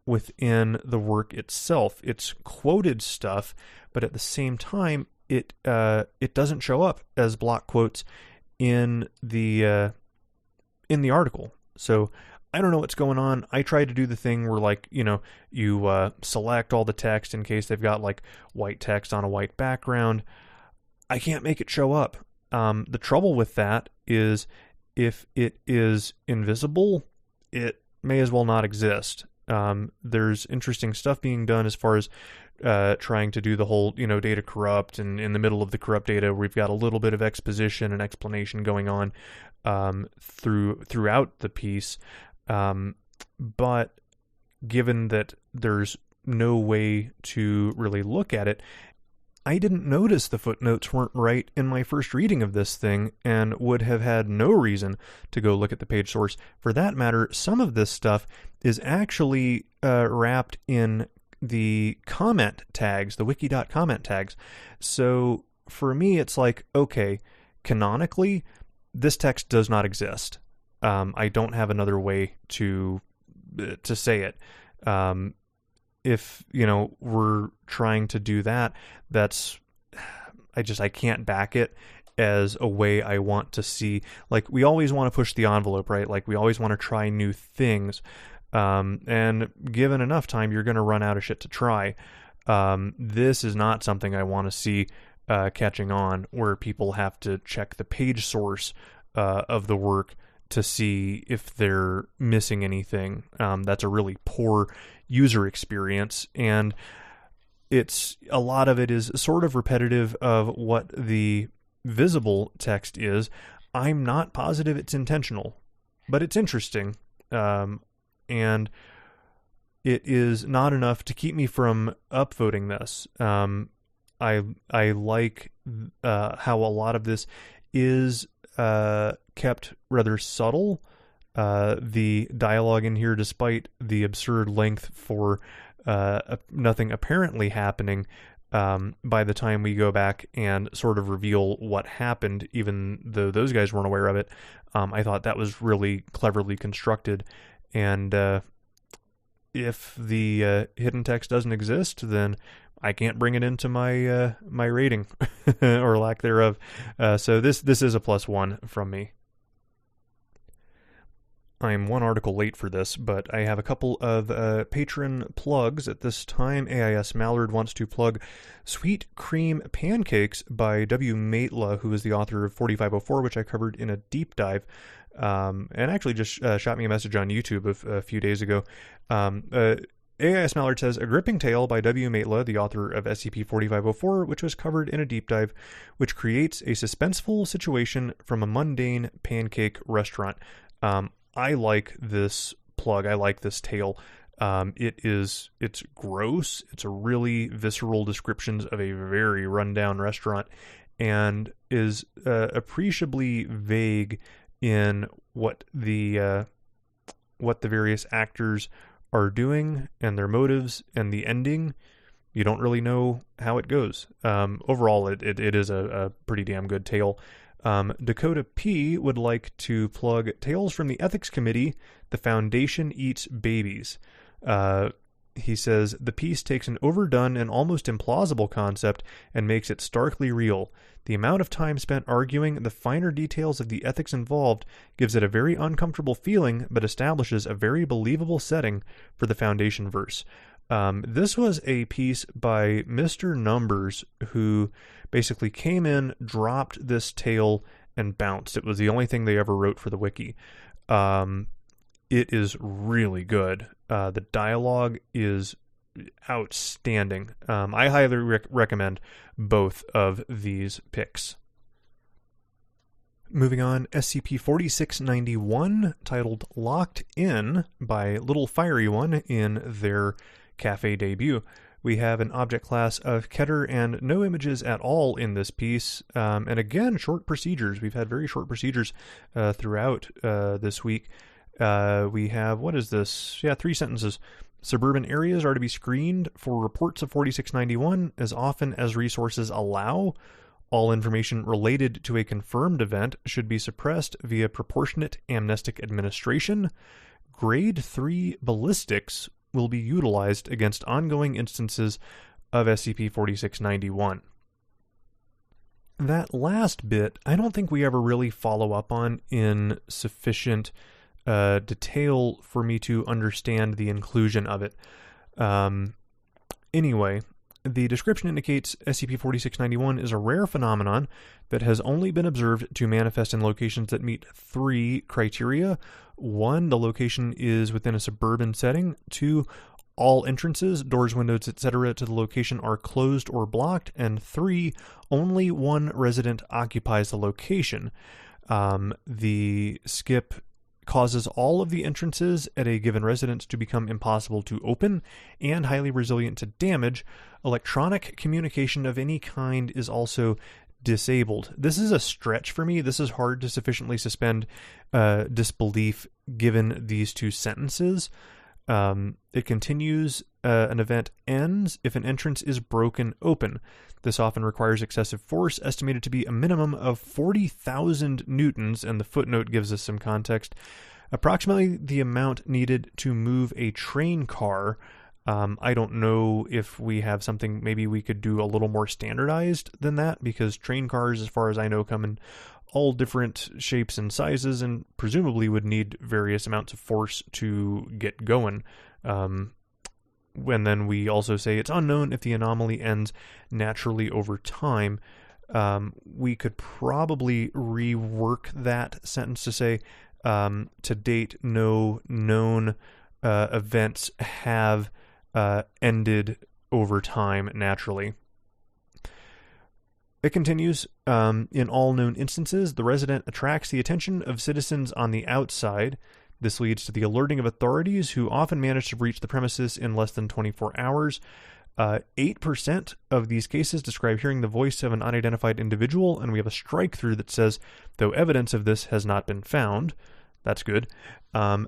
within the work itself. It's quoted stuff, but at the same time, it doesn't show up as block quotes in the article. So I don't know what's going on. I tried to do the thing where, like, you select all the text in case they've got like white text on a white background. I can't make it show up. The trouble with that is if it is invisible, it may as well not exist. There's interesting stuff being done as far as trying to do the whole, data corrupt, and in the middle of the corrupt data, we've got a little bit of exposition and explanation going on throughout the piece. But given that there's no way to really look at it. I didn't notice the footnotes weren't right in my first reading of this thing and would have had no reason to go look at the page source. For that matter, some of this stuff is actually wrapped in the comment tags, the wiki.comment tags. So for me, it's like, okay, canonically, this text does not exist. I don't have another way to say it. If, we're trying to do that, I can't back it as a way I want to see. Like, we always want to push the envelope, right? Like, we always want to try new things. And given enough time, you're going to run out of shit to try. This is not something I want to see catching on, where people have to check the page source of the work to see if they're missing anything. That's a really poor user experience, and a lot of it is sort of repetitive of what the visible text is. I'm not positive it's intentional, but it's interesting, and it is not enough to keep me from upvoting this. I like how a lot of this is kept rather subtle. The dialogue in here, despite the absurd length for nothing apparently happening, by the time we go back and sort of reveal what happened, even though those guys weren't aware of it, I thought that was really cleverly constructed. And if the hidden text doesn't exist, then I can't bring it into my my rating or lack thereof. So this is a +1 from me. I'm one article late for this, but I have a couple of Patron plugs at this time. AIS Mallard wants to plug Sweet Cream Pancakes by W. Maitla, who is the author of 4504, which I covered in a deep dive, and actually just shot me a message on YouTube a few days ago. AIS Mallard says, a gripping tale by W. Maitla, the author of SCP-4504, which was covered in a deep dive, which creates a suspenseful situation from a mundane pancake restaurant. I like this plug. I like this tale. It's gross. It's a really visceral descriptions of a very rundown restaurant, and is appreciably vague in what the various actors are doing and their motives, and the ending. You don't really know how it goes. Overall, it is a pretty damn good tale. Dakota P. would like to plug Tales from the Ethics Committee, The Foundation Eats Babies. He says, the piece takes an overdone and almost implausible concept and makes it starkly real. The amount of time spent arguing the finer details of the ethics involved gives it a very uncomfortable feeling, but establishes a very believable setting for the Foundation verse. This was a piece by Mr. Numbers, who basically came in, dropped this tale, and bounced. It was the only thing they ever wrote for the wiki. It is really good. The dialogue is outstanding. I highly recommend both of these picks. Moving on, SCP-4691, titled Locked In by Little Fiery One in their cafe debut. We have an object class of Keter and no images at all in this piece. And again, short procedures. We've had very short procedures throughout this week. We have, what is this? Yeah, 3 sentences. Suburban areas are to be screened for reports of 4691 as often as resources allow. All information related to a confirmed event should be suppressed via proportionate amnestic administration. Grade 3 ballistics will be utilized against ongoing instances of SCP-4691. That last bit, I don't think we ever really follow up on in sufficient detail for me to understand the inclusion of it. Anyway, the description indicates SCP-4691 is a rare phenomenon that has only been observed to manifest in locations that meet 3 criteria. 1, the location is within a suburban setting. 2, all entrances, doors, windows, etc. to the location are closed or blocked. And 3, only one resident occupies the location. The skip causes all of the entrances at a given residence to become impossible to open and highly resilient to damage. Electronic communication of any kind is also disabled. This is a stretch for me. This is hard to sufficiently suspend disbelief given these two sentences. It continues, an event ends if an entrance is broken open. This often requires excessive force, estimated to be a minimum of 40,000 newtons, and the footnote gives us some context. Approximately the amount needed to move a train car. I don't know if we have something, maybe we could do a little more standardized than that, because train cars, as far as I know, come in all different shapes and sizes and presumably would need various amounts of force to get going. And then we also say it's unknown if the anomaly ends naturally over time. We could probably rework that sentence to say, to date, no known events have ended over time naturally. It continues, in all known instances, the resident attracts the attention of citizens on the outside. This leads to the alerting of authorities, who often manage to breach the premises in less than 24 hours. 8% of these cases describe hearing the voice of an unidentified individual, and we have a strike-through that says, though evidence of this has not been found. That's good.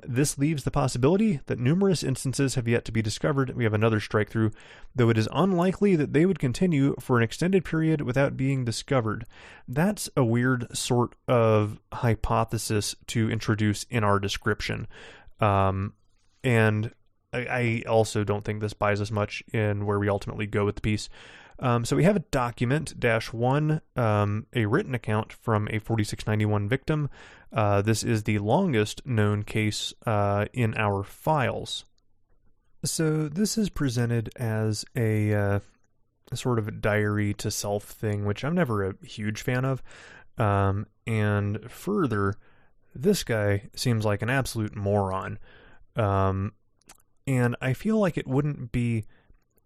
This leaves the possibility that numerous instances have yet to be discovered. We have another strike-through, though it is unlikely that they would continue for an extended period without being discovered. That's a weird sort of hypothesis to introduce in our description. And I also don't think this buys us much in where we ultimately go with the piece. So we have a document, -1, a written account from a 4691 victim. This is the longest known case in our files. So this is presented as a sort of a diary to self thing, which I'm never a huge fan of. And further, this guy seems like an absolute moron. And I feel like it wouldn't be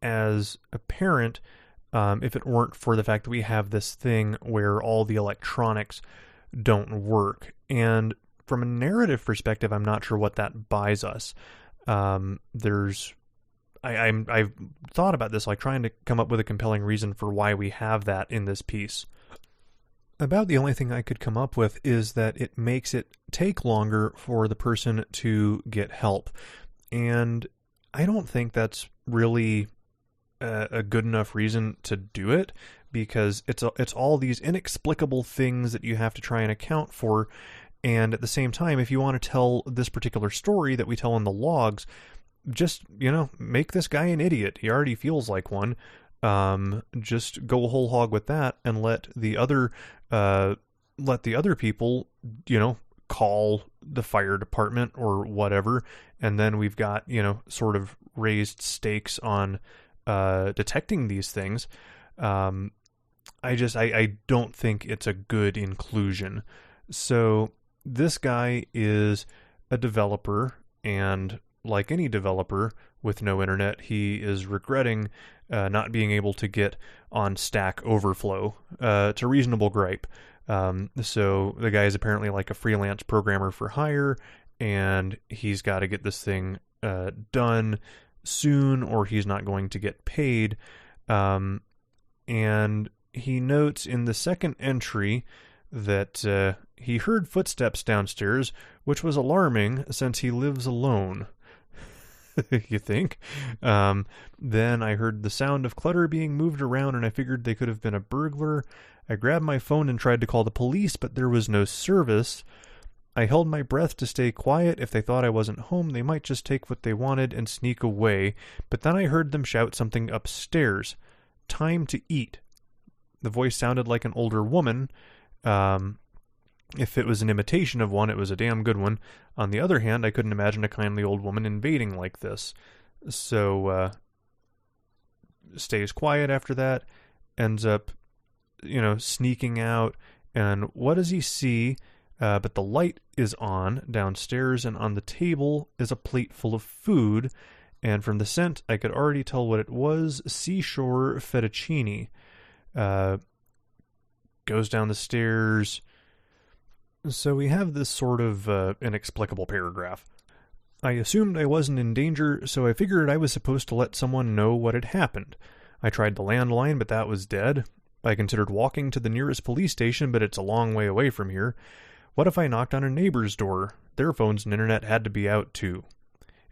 as apparent if it weren't for the fact that we have this thing where all the electronics don't work. And from a narrative perspective, I'm not sure what that buys us. I've thought about this, like trying to come up with a compelling reason for why we have that in this piece. About the only thing I could come up with is that it makes it take longer for the person to get help. And I don't think that's really a good enough reason to do it, because it's all these inexplicable things that you have to try and account for. And at the same time, if you want to tell this particular story that we tell in the logs, just, make this guy an idiot. He already feels like one. Just go whole hog with that and let the other people, call the fire department or whatever. And then we've got, sort of raised stakes on detecting these things. I don't think it's a good inclusion. So this guy is a developer, and like any developer with no internet, he is regretting not being able to get on Stack Overflow. It's a reasonable gripe. So the guy is apparently like a freelance programmer for hire, and he's got to get this thing done soon, or he's not going to get paid. And he notes in the second entry that he heard footsteps downstairs, which was alarming since he lives alone. You think? Then I heard the sound of clutter being moved around, and I figured they could have been a burglar. I grabbed my phone and tried to call the police, but there was no service. I held my breath to stay quiet. If they thought I wasn't home, they might just take what they wanted and sneak away. But then I heard them shout something upstairs. Time to eat. The voice sounded like an older woman. If it was an imitation of one, it was a damn good one. On the other hand, I couldn't imagine a kindly old woman invading like this. So, stays quiet after that, ends up, sneaking out. And what does he see? But the light is on downstairs, and on the table is a plate full of food. And from the scent, I could already tell what it was: seashore fettuccine. Goes down the stairs, So we have this sort of inexplicable paragraph. I assumed I wasn't in danger, so I figured I was supposed to let someone know what had happened. I tried the landline, but that was dead. I considered walking to the nearest police station, but it's a long way away from here. What if I knocked on a neighbor's door? Their phones and internet had to be out too.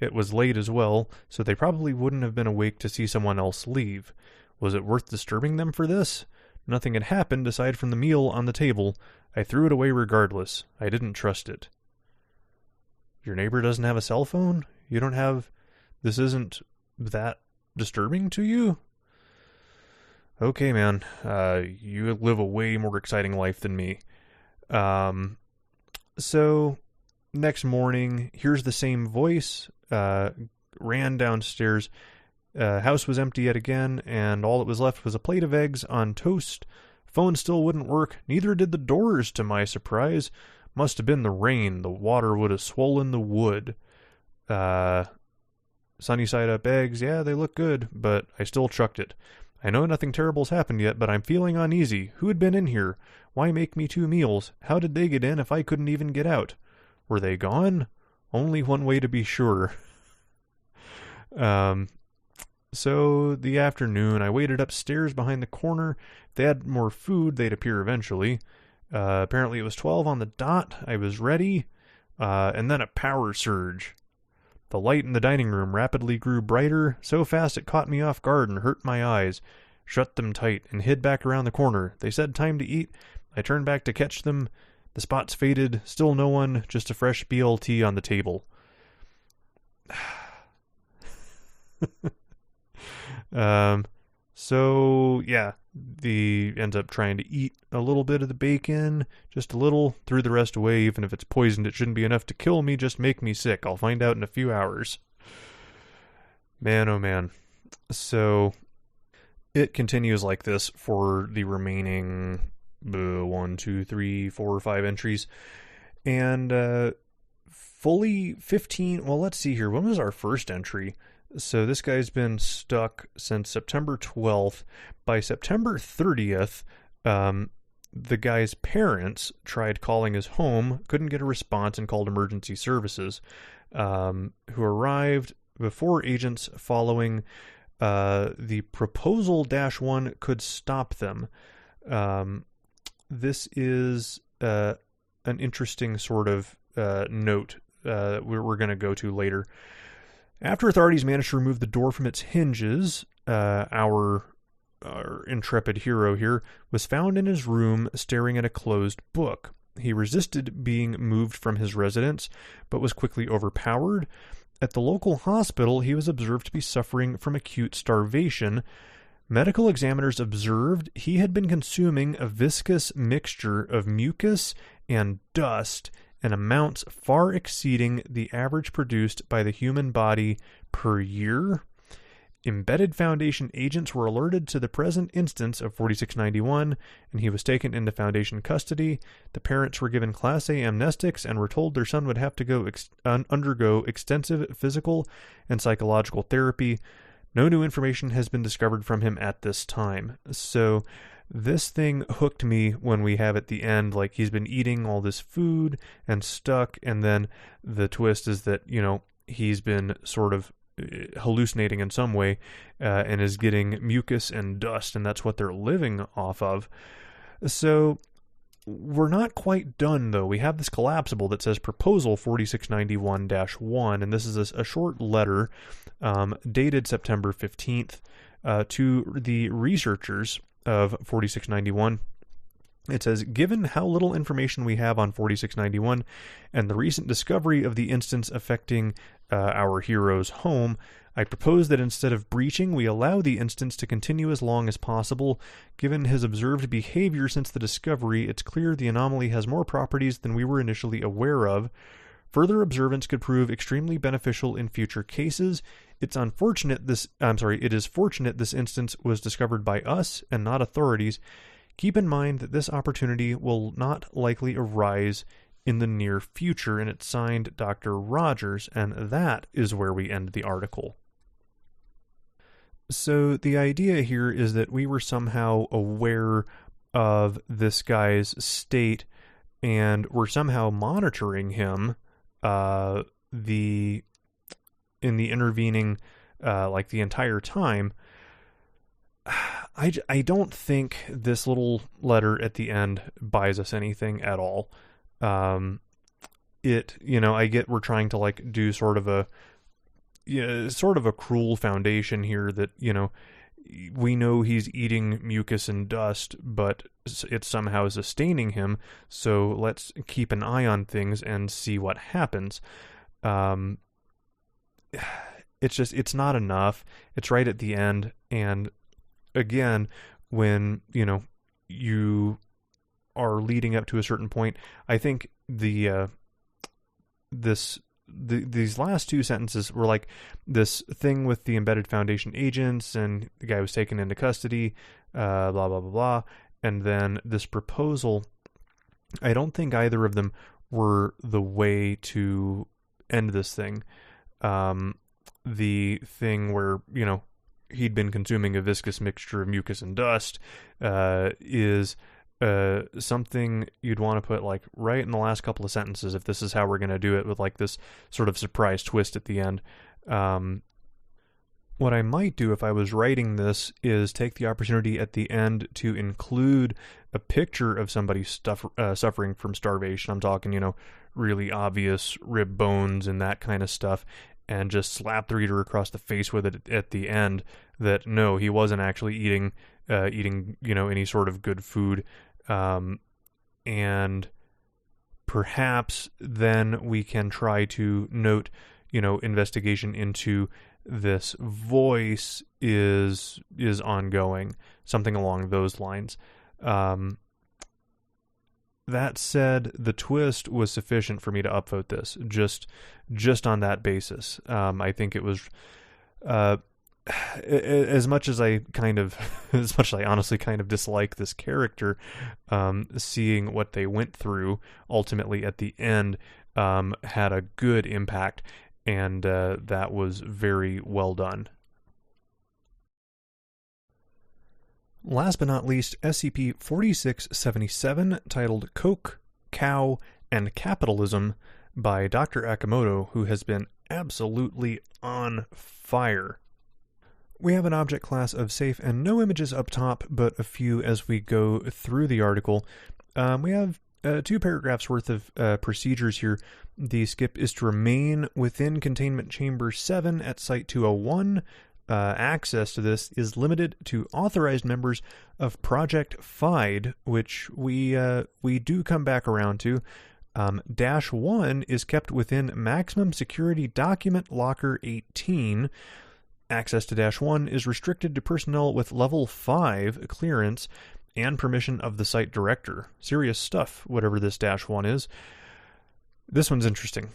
It was late as well, so they probably wouldn't have been awake to see someone else leave. Was it worth disturbing them for this? Nothing had happened aside from the meal on the table. I threw it away regardless. I didn't trust it. Your neighbor doesn't have a cell phone? You don't have... This isn't that disturbing to you? Okay, man. You live a way more exciting life than me. So, next morning, here's the same voice. Ran downstairs. House was empty yet again, and all that was left was a plate of eggs on toast. Phone still wouldn't work. Neither did the doors, to my surprise. Must have been the rain. The water would have swollen the wood. Sunny side up eggs. Yeah, they look good, but I still chucked it. I know nothing terrible's happened yet, but I'm feeling uneasy. Who had been in here? Why make me 2 meals? How did they get in if I couldn't even get out? Were they gone? Only one way to be sure. So the afternoon, I waited upstairs behind the corner. If they had more food, they'd appear eventually. Apparently it was 12 on the dot. I was ready. And then a power surge. The light in the dining room rapidly grew brighter, so fast it caught me off guard and hurt my eyes. Shut them tight and hid back around the corner. They said time to eat. I turned back to catch them. The spots faded. Still no one, just a fresh BLT on the table. So yeah, the ends up trying to eat a little bit of the bacon, just a little, threw the rest away. Even if it's poisoned, it shouldn't be enough to kill me, just make me sick. I'll find out in a few hours. Man, oh man. So it continues like this for the remaining 1, 2, 3, 4, 5 entries. And fully 15, well, let's see here. When was our first entry? So this guy's been stuck since September 12th. By September 30th, the guy's parents tried calling his home, couldn't get a response, and called emergency services, who arrived before agents following the proposal-1 could stop them. This is an interesting sort of note we're going to go to later. After authorities managed to remove the door from its hinges, our intrepid hero here was found in his room staring at a closed book. He resisted being moved from his residence, but was quickly overpowered. At the local hospital, he was observed to be suffering from acute starvation. Medical examiners observed he had been consuming a viscous mixture of mucus and dust in amounts far exceeding the average produced by the human body per year. Embedded Foundation agents were alerted to the present instance of 4691, and he was taken into Foundation custody. The parents were given Class A amnestics and were told their son would have to undergo extensive physical and psychological therapy. No new information has been discovered from him at this time. So this thing hooked me when we have at the end, like he's been eating all this food and stuck, and then the twist is that, he's been sort of hallucinating in some way and is getting mucus and dust, and that's what they're living off of. So we're not quite done, though. We have this collapsible that says Proposal 4691-1, and this is a short letter dated September 15th to the researchers of 4691. It says, given how little information we have on 4691 and the recent discovery of the instance affecting our hero's home, I propose that instead of breaching, we allow the instance to continue as long as possible. Given his observed behavior since the discovery, it's clear the anomaly has more properties than we were initially aware of. Further observance could prove extremely beneficial in future cases. It is fortunate this instance was discovered by us and not authorities. Keep in mind that this opportunity will not likely arise in the near future, and it's signed Dr. Rogers, and that is where we end the article. So the idea here is that we were somehow aware of this guy's state and we're somehow monitoring him in the intervening like the entire time. I don't think this little letter at the end buys us anything at all. I get we're trying to like do sort of a cruel foundation here that, we know he's eating mucus and dust, but it's somehow sustaining him. So let's keep an eye on things and see what happens. It's not enough. It's right at the end. And again, when, you are leading up to a certain point, I think these last two sentences were like this thing with the embedded Foundation agents and the guy was taken into custody, blah, blah, blah, blah. And then this proposal, I don't think either of them were the way to end this thing. The thing where, he'd been consuming a viscous mixture of mucus and dust is something you'd want to put like right in the last couple of sentences if this is how we're going to do it, with like this sort of surprise twist at the end. What I might do if I was writing this is take the opportunity at the end to include a picture of somebody suffering from starvation. I'm talking, really obvious rib bones and that kind of stuff, and just slap the reader across the face with it at the end that no, he wasn't actually eating any sort of good food. And perhaps then we can try to note, investigation into this voice is ongoing, something along those lines. That said, the twist was sufficient for me to upvote this just on that basis. I think it was as much as I honestly kind of dislike this character, seeing what they went through ultimately at the end had a good impact, and that was very well done. Last but not least, SCP-4677, titled Coke, Cow, and Capitalism by Dr. Akimoto, who has been absolutely on fire. We have an object class of safe and no images up top, but a few as we go through the article. We have 2 paragraphs worth of procedures here. The skip is to remain within Containment Chamber 7 at Site 201. Access to this is limited to authorized members of Project FIDE, which we do come back around to. -1 is kept within Maximum Security Document Locker 18. Access to -1 is restricted to personnel with Level 5 clearance and permission of the site director. Serious stuff, whatever this -1 is. This one's interesting.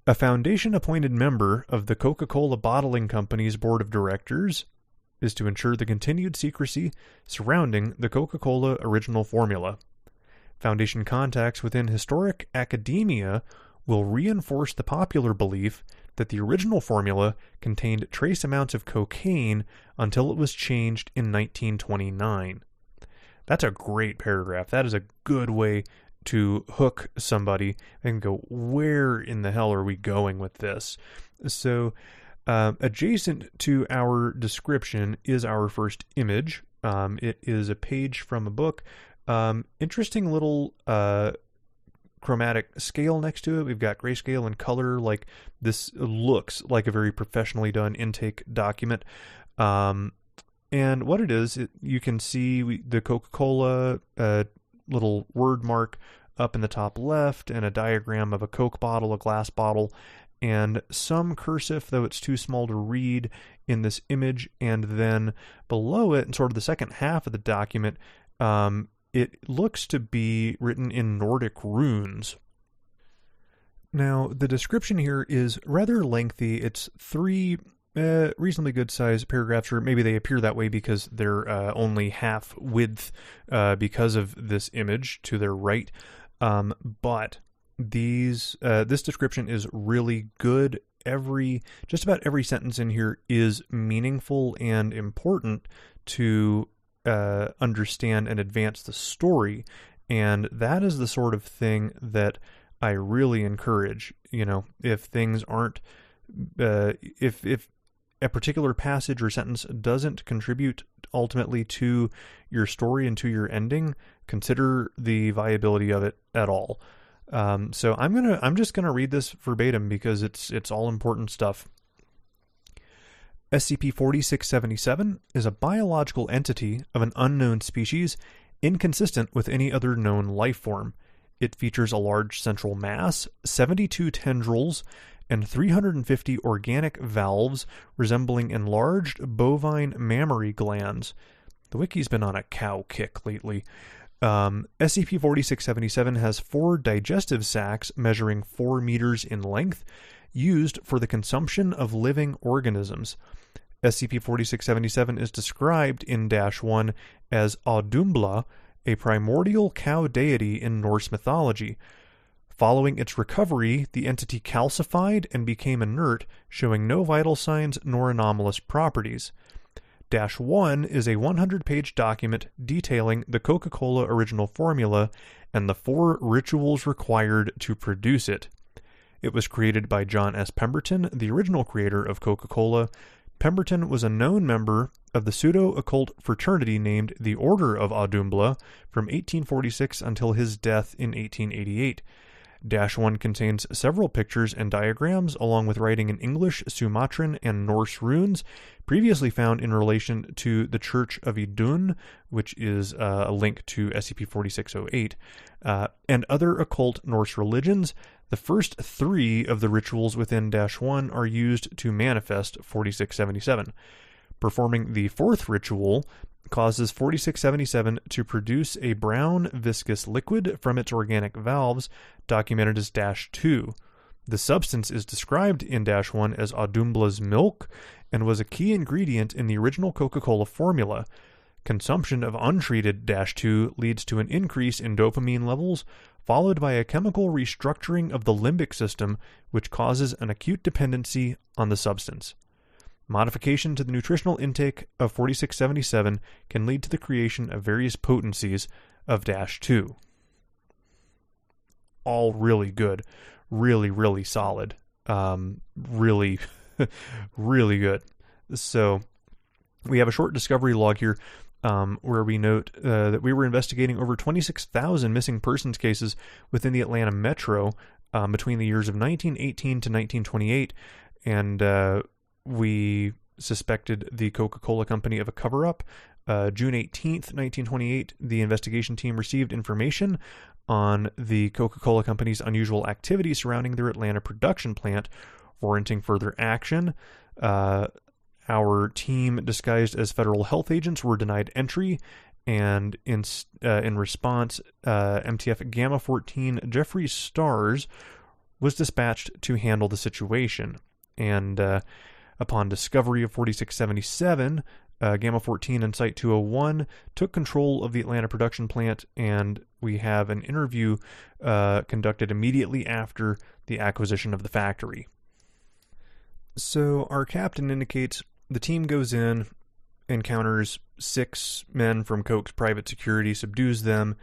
A Foundation-appointed member of the Coca-Cola Bottling Company's Board of Directors is to ensure the continued secrecy surrounding the Coca-Cola original formula. Foundation contacts within historic academia will reinforce the popular belief that the original formula contained trace amounts of cocaine until it was changed in 1929. That's a great paragraph. That is a good way to hook somebody and go, where in the hell are we going with this? So adjacent to our description is our first image. It is a page from a book. Interesting little chromatic scale next to it. We've got grayscale and color. Like, this looks like a very professionally done intake document. And what it is, you can see the Coca-Cola little word mark up in the top left, and a diagram of a Coke bottle, a glass bottle, and some cursive, though it's too small to read in this image. And then below it, in sort of the second half of the document, it looks to be written in Nordic runes. Now, the description here is rather lengthy. It's 3 reasonably good sized paragraphs, or maybe they appear that way because they're only half width because of this image to their right. But this description is really good. Just about every sentence in here is meaningful and important to understand and advance the story. And that is the sort of thing that I really encourage. If things aren't, if a particular passage or sentence doesn't contribute ultimately to your story and to your ending, consider the viability of it at all. So I'm just gonna read this verbatim because it's all important stuff. SCP-4677 is a biological entity of an unknown species, inconsistent with any other known life form. It features a large central mass, 72 tendrils, and 350 organic valves resembling enlarged bovine mammary glands. The wiki's been on a cow kick lately. SCP-4677 has 4 digestive sacs measuring 4 meters in length, used for the consumption of living organisms. SCP-4677 is described in -1 as Audumbla, a primordial cow deity in Norse mythology. Following its recovery, the entity calcified and became inert, showing no vital signs nor anomalous properties. -1 is a 100-page document detailing the Coca-Cola original formula and the 4 rituals required to produce it. It was created by John S. Pemberton, the original creator of Coca-Cola. Pemberton was a known member of the pseudo-occult fraternity named the Order of Audumbla from 1846 until his death in 1888. -1 contains several pictures and diagrams, along with writing in English, Sumatran, and Norse runes, previously found in relation to the Church of Idun, which is a link to SCP-4608, and other occult Norse religions. The first 3 of the rituals within -1 are used to manifest 4677. Performing the 4th ritual causes 4677 to produce a brown viscous liquid from its organic valves, documented as -2. The substance is described in -1 as Audumla's milk and was a key ingredient in the original Coca-Cola formula. Consumption of untreated -2 leads to an increase in dopamine levels, followed by a chemical restructuring of the limbic system, which causes an acute dependency on the substance. Modification to the nutritional intake of 4677 can lead to the creation of various potencies of -2. All really good. Really, really solid. Really, really good. So, we have a short discovery log here where we note that we were investigating over 26,000 missing persons cases within the Atlanta metro between the years of 1918 to 1928, and we suspected the Coca-Cola Company of a cover-up. June 18th, 1928, the investigation team received information on the Coca-Cola Company's unusual activity surrounding their Atlanta production plant, warranting further action. Our team, disguised as federal health agents, were denied entry, and in response, MTF Gamma 14 Jeffrey Stars was dispatched to handle the situation. And upon discovery of 4677, Gamma 14 and Site 201 took control of the Atlanta production plant, and we have an interview conducted immediately after the acquisition of the factory. So our captain indicates the team goes in, encounters 6 men from Coke's private security, subdues them,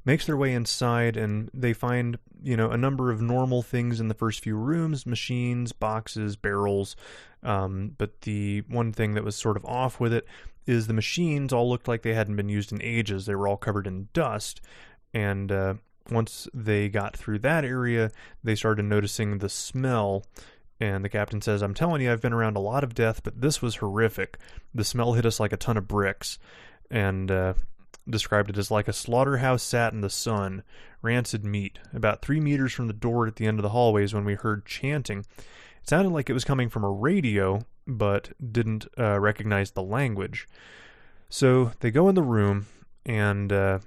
makes their way inside, and they find, a number of normal things in the first few rooms: machines, boxes, barrels. But the one thing that was sort of off with it is the machines all looked like they hadn't been used in ages. They were all covered in dust. And once they got through that area, they started noticing the smell. And the captain says, "I'm telling you, I've been around a lot of death, but this was horrific. The smell hit us like a ton of bricks." And described it as like a slaughterhouse sat in the sun, rancid meat. About 3 meters from the door at the end of the hallways when we heard chanting. It sounded like it was coming from a radio, but didn't recognize the language. So they go in the room, and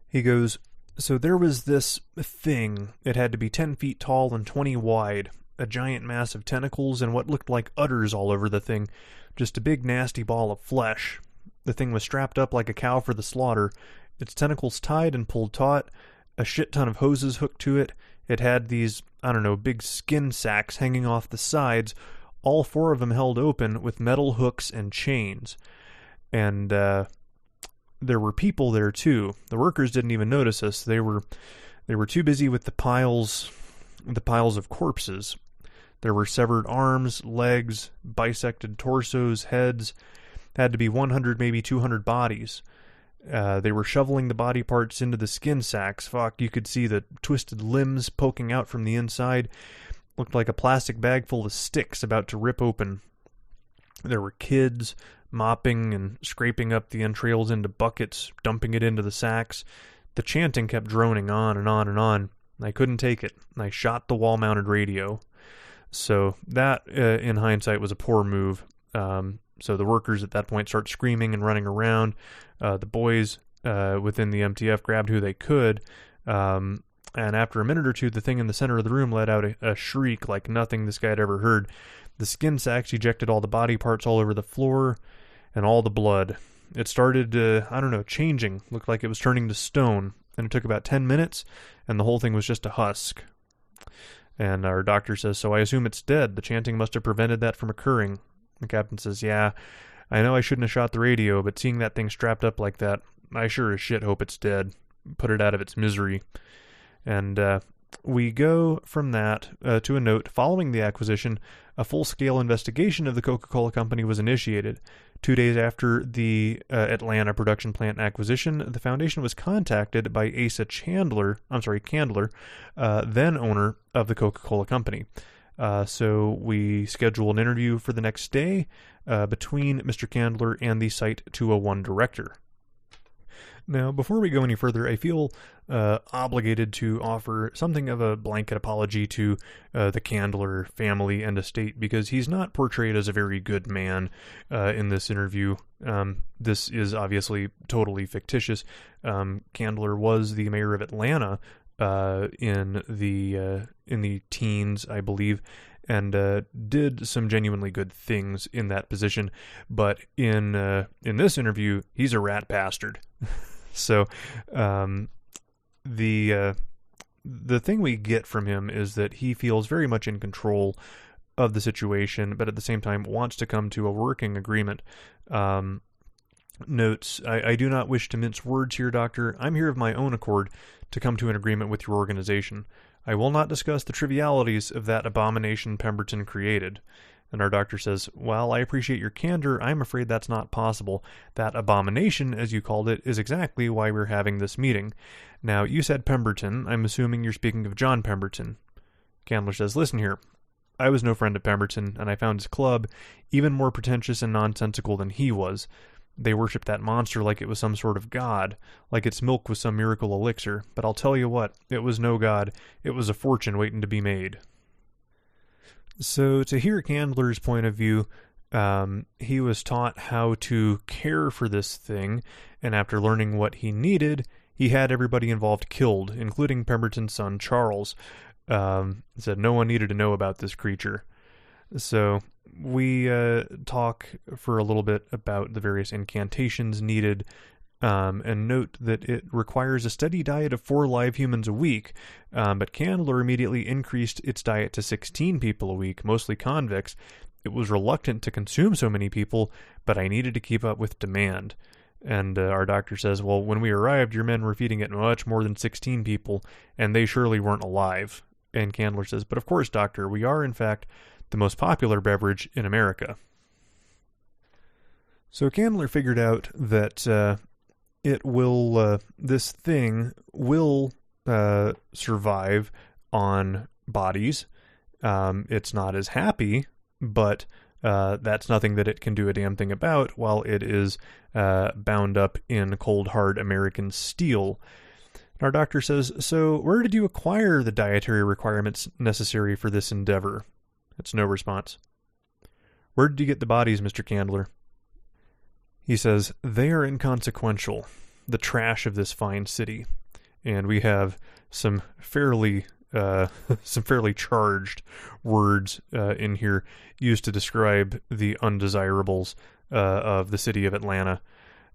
he goes, "So there was this thing. It had to be 10 feet tall and 20 wide. A giant mass of tentacles and what looked like udders all over the thing. Just a big nasty ball of flesh. The thing was strapped up like a cow for the slaughter. Its tentacles tied and pulled taut. A shit ton of hoses hooked to it. It had these, big skin sacks hanging off the sides, all 4 of them held open with metal hooks and chains." And there were people there too. The workers didn't even notice us. They were too busy with the piles of corpses. There were severed arms, legs, bisected torsos, heads. Had to be 100, maybe 200 bodies. They were shoveling the body parts into the skin sacks. Fuck, you could see the twisted limbs poking out from the inside. Looked like a plastic bag full of sticks about to rip open. There were kids mopping and scraping up the entrails into buckets, dumping it into the sacks. The chanting kept droning on and on and on. I couldn't take it. I shot the wall-mounted radio. So that, in hindsight, was a poor move. So the workers at that point start screaming and running around. The boys within the MTF grabbed who they could. And after a minute or two, the thing in the center of the room let out a shriek like nothing this guy had ever heard. The skin sacks ejected all the body parts all over the floor and all the blood. It started, changing. Looked like it was turning to stone. And it took about 10 minutes, and the whole thing was just a husk. And our doctor says, so I assume it's dead. The chanting must have prevented that from occurring. The captain says, yeah, I know I shouldn't have shot the radio, but seeing that thing strapped up like that, I sure as shit hope it's dead. Put it out of its misery. And we go from that to a note. Following the acquisition, a full-scale investigation of the Coca-Cola Company was initiated. 2 days after the Atlanta production plant acquisition, the foundation was contacted by Asa Candler, then owner of the Coca-Cola Company. So we schedule an interview for the next day between Mr. Candler and the Site 201 director. Now, before we go any further, I feel obligated to offer something of a blanket apology to the Candler family and estate, because he's not portrayed as a very good man in this interview. This is obviously totally fictitious. Candler was the mayor of Atlanta in the teens, I believe, and did some genuinely good things in that position. But in this interview, he's a rat bastard. So the thing we get from him is that he feels very much in control of the situation, but at the same time wants to come to a working agreement. Notes, I do not wish to mince words here, Doctor. I'm here of my own accord to come to an agreement with your organization. I will not discuss the trivialities of that abomination Pemberton created. And our doctor says, while I appreciate your candor, I'm afraid that's not possible. That abomination, as you called it, is exactly why we're having this meeting. Now, you said Pemberton. I'm assuming you're speaking of John Pemberton. Candler says, listen here. I was no friend of Pemberton, and I found his club even more pretentious and nonsensical than he was. They worshiped that monster like it was some sort of god, like its milk was some miracle elixir. But I'll tell you what, it was no god. It was a fortune waiting to be made. So to hear Candler's point of view, he was taught how to care for this thing, and after learning what he needed, he had everybody involved killed, including Pemberton's son Charles. Said no one needed to know about this creature. So we talk for a little bit about the various incantations needed, and note that it requires a steady diet of 4 live humans a week, but Candler immediately increased its diet to 16 people a week, mostly convicts. It was reluctant to consume so many people, but I needed to keep up with demand. And our doctor says, well, when we arrived, your men were feeding it much more than 16 people, and they surely weren't alive. And Candler says, but of course, doctor, we are, in fact, the most popular beverage in America. So Candler figured out that this thing will survive on bodies. It's not as happy, but that's nothing that it can do a damn thing about while it is bound up in cold, hard American steel. And our doctor says, so where did you acquire the dietary requirements necessary for this endeavor? That's no response. Where did you get the bodies, Mr. Candler? He says, they are inconsequential, the trash of this fine city. And we have some fairly charged words in here used to describe the undesirables of the city of Atlanta.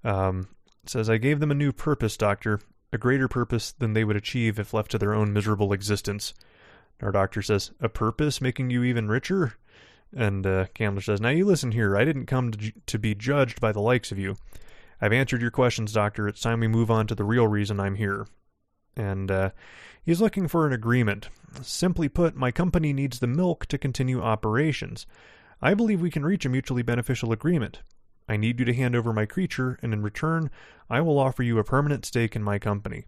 It says, I gave them a new purpose, Doctor, a greater purpose than they would achieve if left to their own miserable existence. Our doctor says, a purpose making you even richer? And Candler says, now you listen here, I didn't come to be judged by the likes of you. I've answered your questions, doctor. It's time we move on to the real reason I'm here. And he's looking for an agreement. Simply put, my company needs the milk to continue operations. I believe we can reach a mutually beneficial agreement. I need you to hand over my creature, and in return, I will offer you a permanent stake in my company.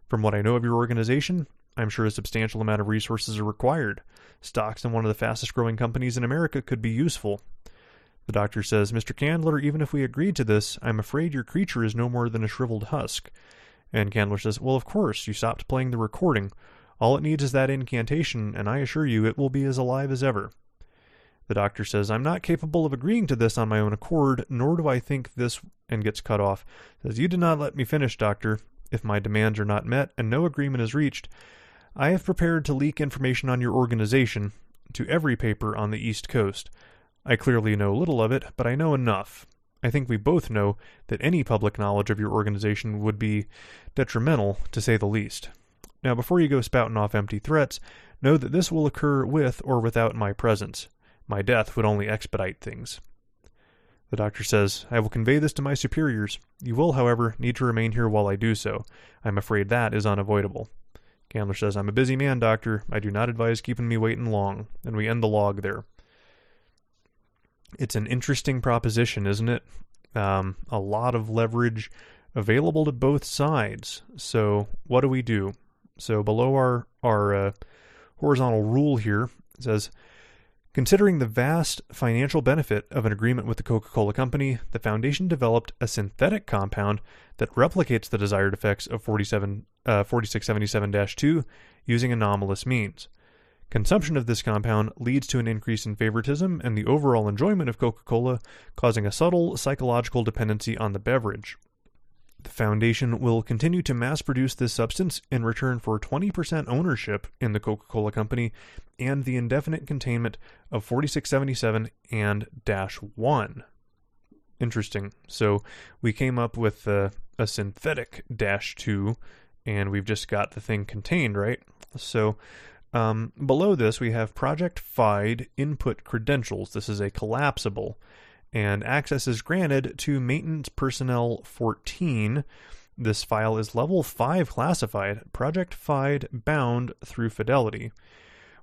From what I know of your organization, I'm sure a substantial amount of resources are required. Stocks in one of the fastest growing companies in America could be useful. The doctor says, Mr. Candler, even if we agreed to this, I'm afraid your creature is no more than a shriveled husk. And Candler says, well, of course, you stopped playing the recording. All it needs is that incantation, and I assure you it will be as alive as ever. The doctor says, I'm not capable of agreeing to this on my own accord, nor do I think this, and gets cut off. Says, you did not let me finish, doctor. If my demands are not met and no agreement is reached, I have prepared to leak information on your organization to every paper on the East Coast. I clearly know little of it, but I know enough. I think we both know that any public knowledge of your organization would be detrimental, to say the least. Now, before you go spouting off empty threats, know that this will occur with or without my presence. My death would only expedite things. The doctor says, I will convey this to my superiors. You will, however, need to remain here while I do so. I'm afraid that is unavoidable. Candler says, I'm a busy man, doctor. I do not advise keeping me waiting long. And we end the log there. It's an interesting proposition, isn't it? A lot of leverage available to both sides. So what do we do? So below our horizontal rule here, it says, considering the vast financial benefit of an agreement with the Coca-Cola Company, the Foundation developed a synthetic compound that replicates the desired effects of 4677-2 using anomalous means. Consumption of this compound leads to an increase in favoritism and the overall enjoyment of Coca-Cola, causing a subtle psychological dependency on the beverage. The Foundation will continue to mass-produce this substance in return for 20% ownership in the Coca-Cola Company and the indefinite containment of 4677 and -1. Interesting. So we came up with a synthetic -2, and we've just got the thing contained, right? So below this, we have Project FIDE input credentials. This is a collapsible, and access is granted to Maintenance Personnel 14. This file is level 5 classified, Project FIDE bound through Fidelity.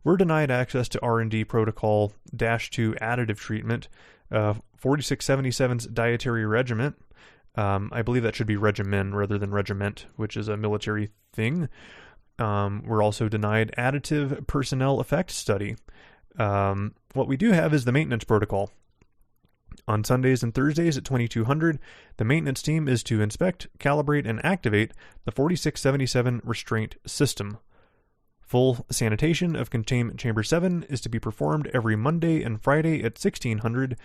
We're denied access to R&D Protocol -2 additive treatment, 4677's dietary regiment. I believe that should be regimen rather than regiment, which is a military thing. We're also denied additive personnel effect study. What we do have is the maintenance protocol. On Sundays and Thursdays at 2200, the maintenance team is to inspect, calibrate, and activate the 4677 restraint system. Full sanitation of containment chamber 7 is to be performed every Monday and Friday at 1600.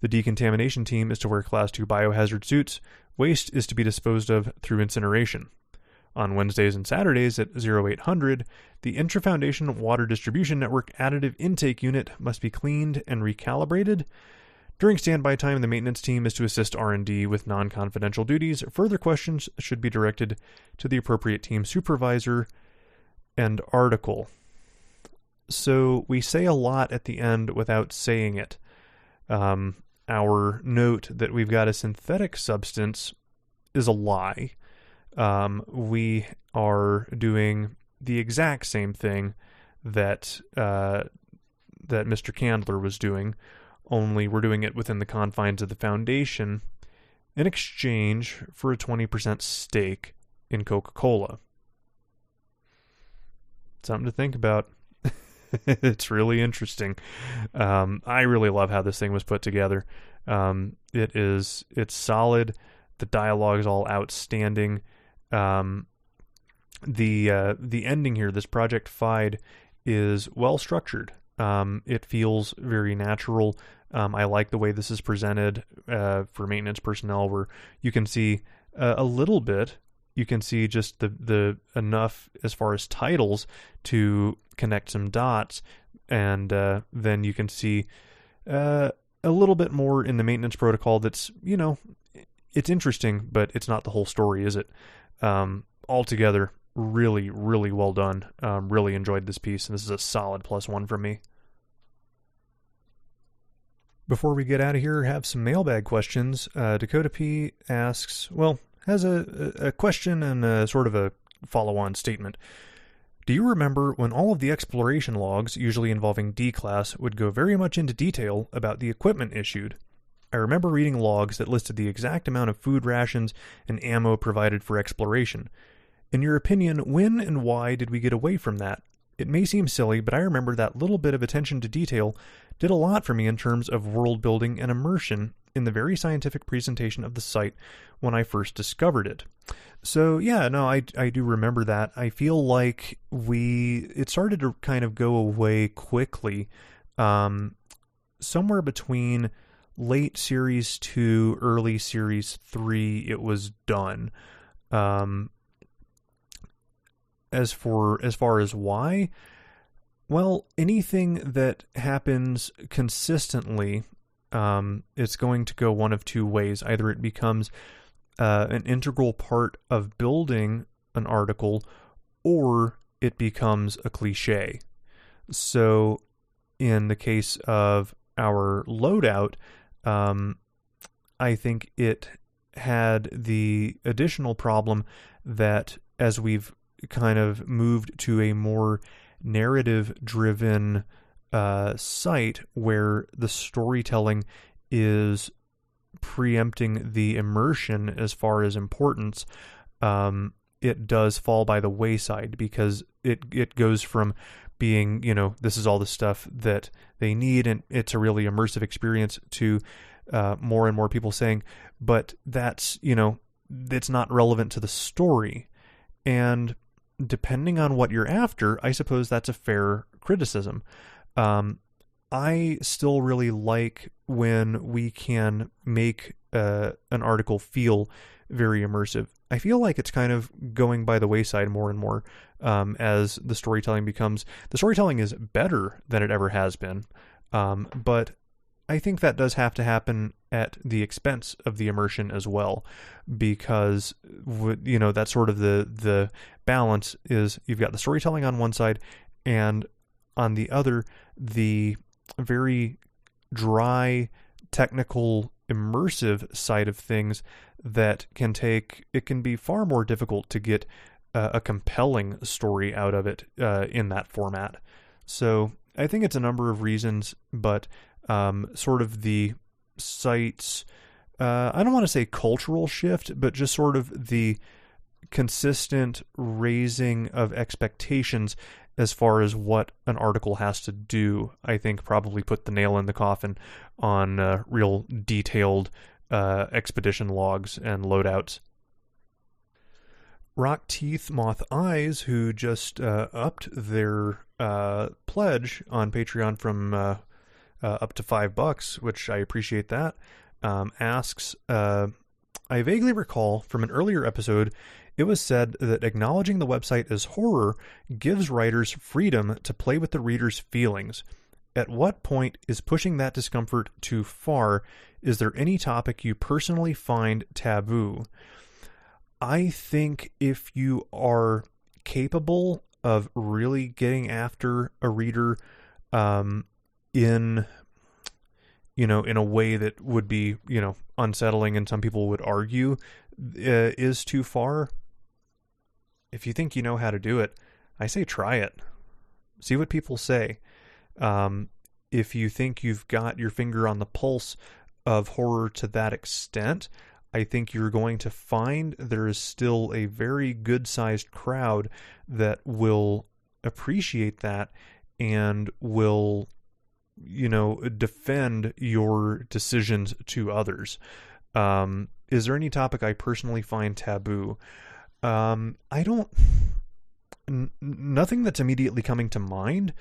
The decontamination team is to wear Class 2 biohazard suits. Waste is to be disposed of through incineration. On Wednesdays and Saturdays at 0800, the Intra-Foundation Water Distribution Network additive intake unit must be cleaned and recalibrated. During standby time, the maintenance team is to assist R&D with non-confidential duties. Further questions should be directed to the appropriate team supervisor. End article. So we say a lot at the end without saying it. Our note that we've got a synthetic substance is a lie. We are doing the exact same thing that Mr. Candler was doing, only we're doing it within the confines of the Foundation in exchange for a 20% stake in Coca-Cola. Something to think about. It's really interesting. I really love how this thing was put together. It's solid. The dialogue is all outstanding. The ending here, this Project FIDE, is well structured. It feels very natural. I like the way this is presented for maintenance personnel, where you can see a little bit. You can see just the enough as far as titles to connect some dots, and then you can see a little bit more in the maintenance protocol. That's, it's interesting, but it's not the whole story, is it? Altogether, really, really well done. Really enjoyed this piece, and this is a solid +1 for me. Before we get out of here, have some mailbag questions. Dakota P asks, has a question and a sort of a follow-on statement. Do you remember when all of the exploration logs, usually involving D-Class, would go very much into detail about the equipment issued? I remember reading logs that listed the exact amount of food rations and ammo provided for exploration. In your opinion, when and why did we get away from that? It may seem silly, but I remember that little bit of attention to detail did a lot for me in terms of world building and immersion in the very scientific presentation of the site when I first discovered it. So yeah, no, I do remember that. I feel like it started to kind of go away quickly, somewhere between late Series 2, early Series 3, it was done. As far as why, well, anything that happens consistently, it's going to go one of two ways. Either it becomes an integral part of building an article, or it becomes a cliche. So in the case of our loadout, I think it had the additional problem that as we've kind of moved to a more narrative-driven site where the storytelling is preempting the immersion as far as importance, it does fall by the wayside because it goes from being, this is all the stuff that they need and it's a really immersive experience to more and more people saying, but that's, it's not relevant to the story. And depending on what you're after, I suppose that's a fair criticism. I still really like when we can make an article feel very immersive. I feel like it's kind of going by the wayside more and more as the storytelling is better than it ever has been. But I think that does have to happen at the expense of the immersion as well, because that's sort of the balance is you've got the storytelling on one side and on the other the very dry technical immersive side of things that can be far more difficult to get a compelling story out of it in that format. So I think it's a number of reasons, but sort of the site's, I don't want to say cultural shift, but just sort of the consistent raising of expectations as far as what an article has to do, I think probably put the nail in the coffin on real detailed expedition logs and loadouts. Rock Teeth Moth Eyes, who just upped their pledge on Patreon from up to $5, which I appreciate that, asks, I vaguely recall from an earlier episode it was said that acknowledging the website as horror gives writers freedom to play with the reader's feelings. At what point is pushing that discomfort too far? Is there any topic you personally find taboo? I think if you are capable of really getting after a reader in a way that would be, unsettling and some people would argue is too far, if you think you know how to do it, I say try it. See what people say. If you think you've got your finger on the pulse of horror to that extent, I think you're going to find there is still a very good-sized crowd that will appreciate that and will, defend your decisions to others. Is there any topic I personally find taboo? Nothing that's immediately coming to mind.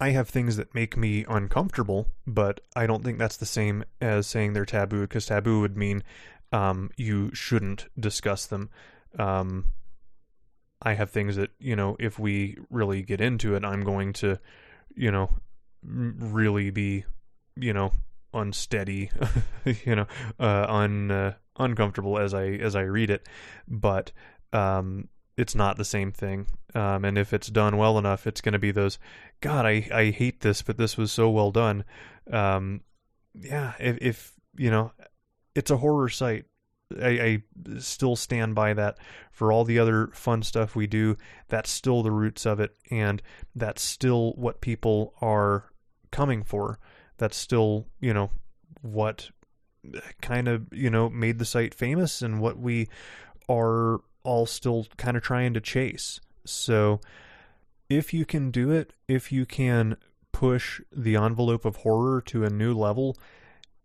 I have things that make me uncomfortable, but I don't think that's the same as saying they're taboo, because taboo would mean you shouldn't discuss them. I have things that, if we really get into it, I'm going to, really be, unsteady, uncomfortable as I read it, but it's not the same thing. And if it's done well enough, it's going to be those, God, I hate this, but this was so well done. yeah, if it's a horror site. I still stand by that. For all the other fun stuff we do, that's still the roots of it, and that's still what people are coming for. That's still, what kind of, made the site famous and what we are all still kind of trying to chase. So if you can do it, if you can push the envelope of horror to a new level,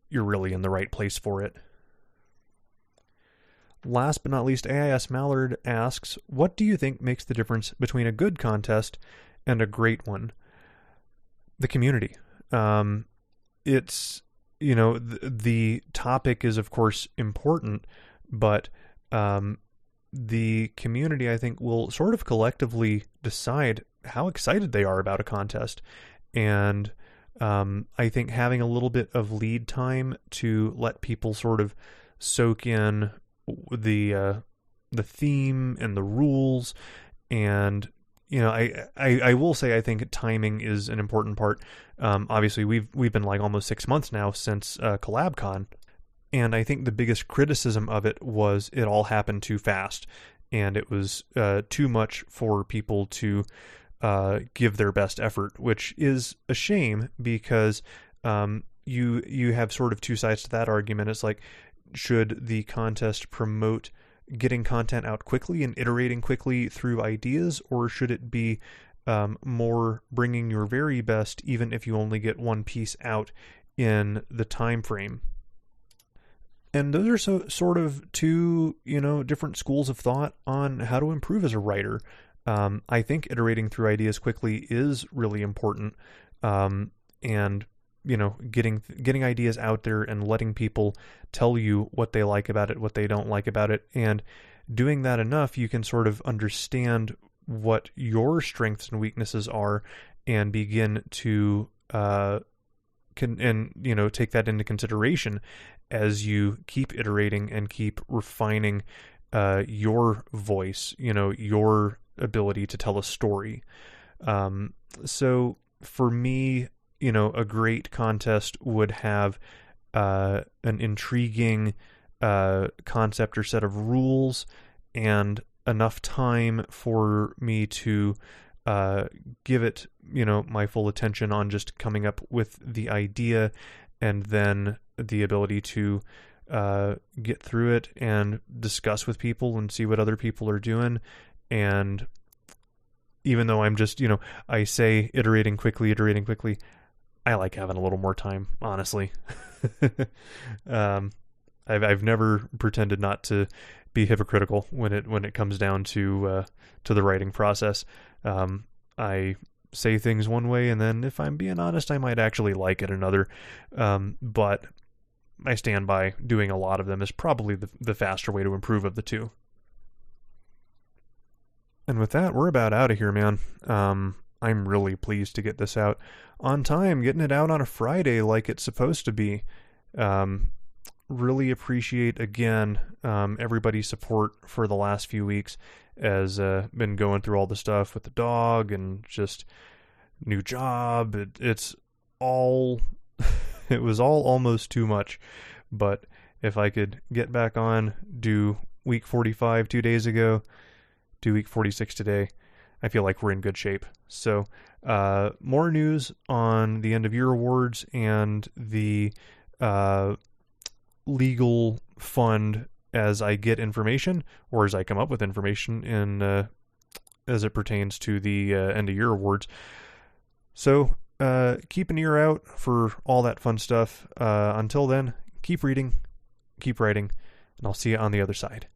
you're really in the right place for it. Last but not least, AIS Mallard asks, what do you think makes the difference between a good contest and a great one? The community. It's, the topic is, of course, important, but the community, I think, will sort of collectively decide how excited they are about a contest. And I think having a little bit of lead time to let people sort of soak in the theme and the rules, and I will say I think timing is an important part. Obviously we've been like almost 6 months now since CollabCon, and I think the biggest criticism of it was it all happened too fast, and it was too much for people to give their best effort, which is a shame because you have sort of two sides to that argument. It's like, should the contest promote getting content out quickly and iterating quickly through ideas, or should it be more bringing your very best even if you only get one piece out in the time frame? And those are sort of two, different schools of thought on how to improve as a writer. I think iterating through ideas quickly is really important, and getting ideas out there and letting people tell you what they like about it, what they don't like about it, and doing that enough, you can sort of understand what your strengths and weaknesses are and begin to take that into consideration as you keep iterating and keep refining your voice, your ability to tell a story. So for me, a great contest would have an intriguing concept or set of rules and enough time for me to give it, my full attention on just coming up with the idea, and then the ability to get through it and discuss with people and see what other people are doing. And even though I'm just, I say iterating quickly, I like having a little more time, honestly. I've never pretended not to be hypocritical when it comes down to the writing process. I say things one way, and then if I'm being honest, I might actually like it another. But I stand by doing a lot of them is probably the faster way to improve of the two. And with that, we're about out of here, man. I'm really pleased to get this out on time, getting it out on a Friday like it's supposed to be. Really appreciate, again, everybody's support for the last few weeks, as been going through all the stuff with the dog and just new job. It's all, it was all almost too much. But if I could get back on, do week 45 2 days ago, do week 46 today, I feel like we're in good shape. So more news on the end of year awards and the legal fund as I get information, or as I come up with information in as it pertains to the end of year awards. So keep an ear out for all that fun stuff. Until then, keep reading, keep writing, and I'll see you on the other side.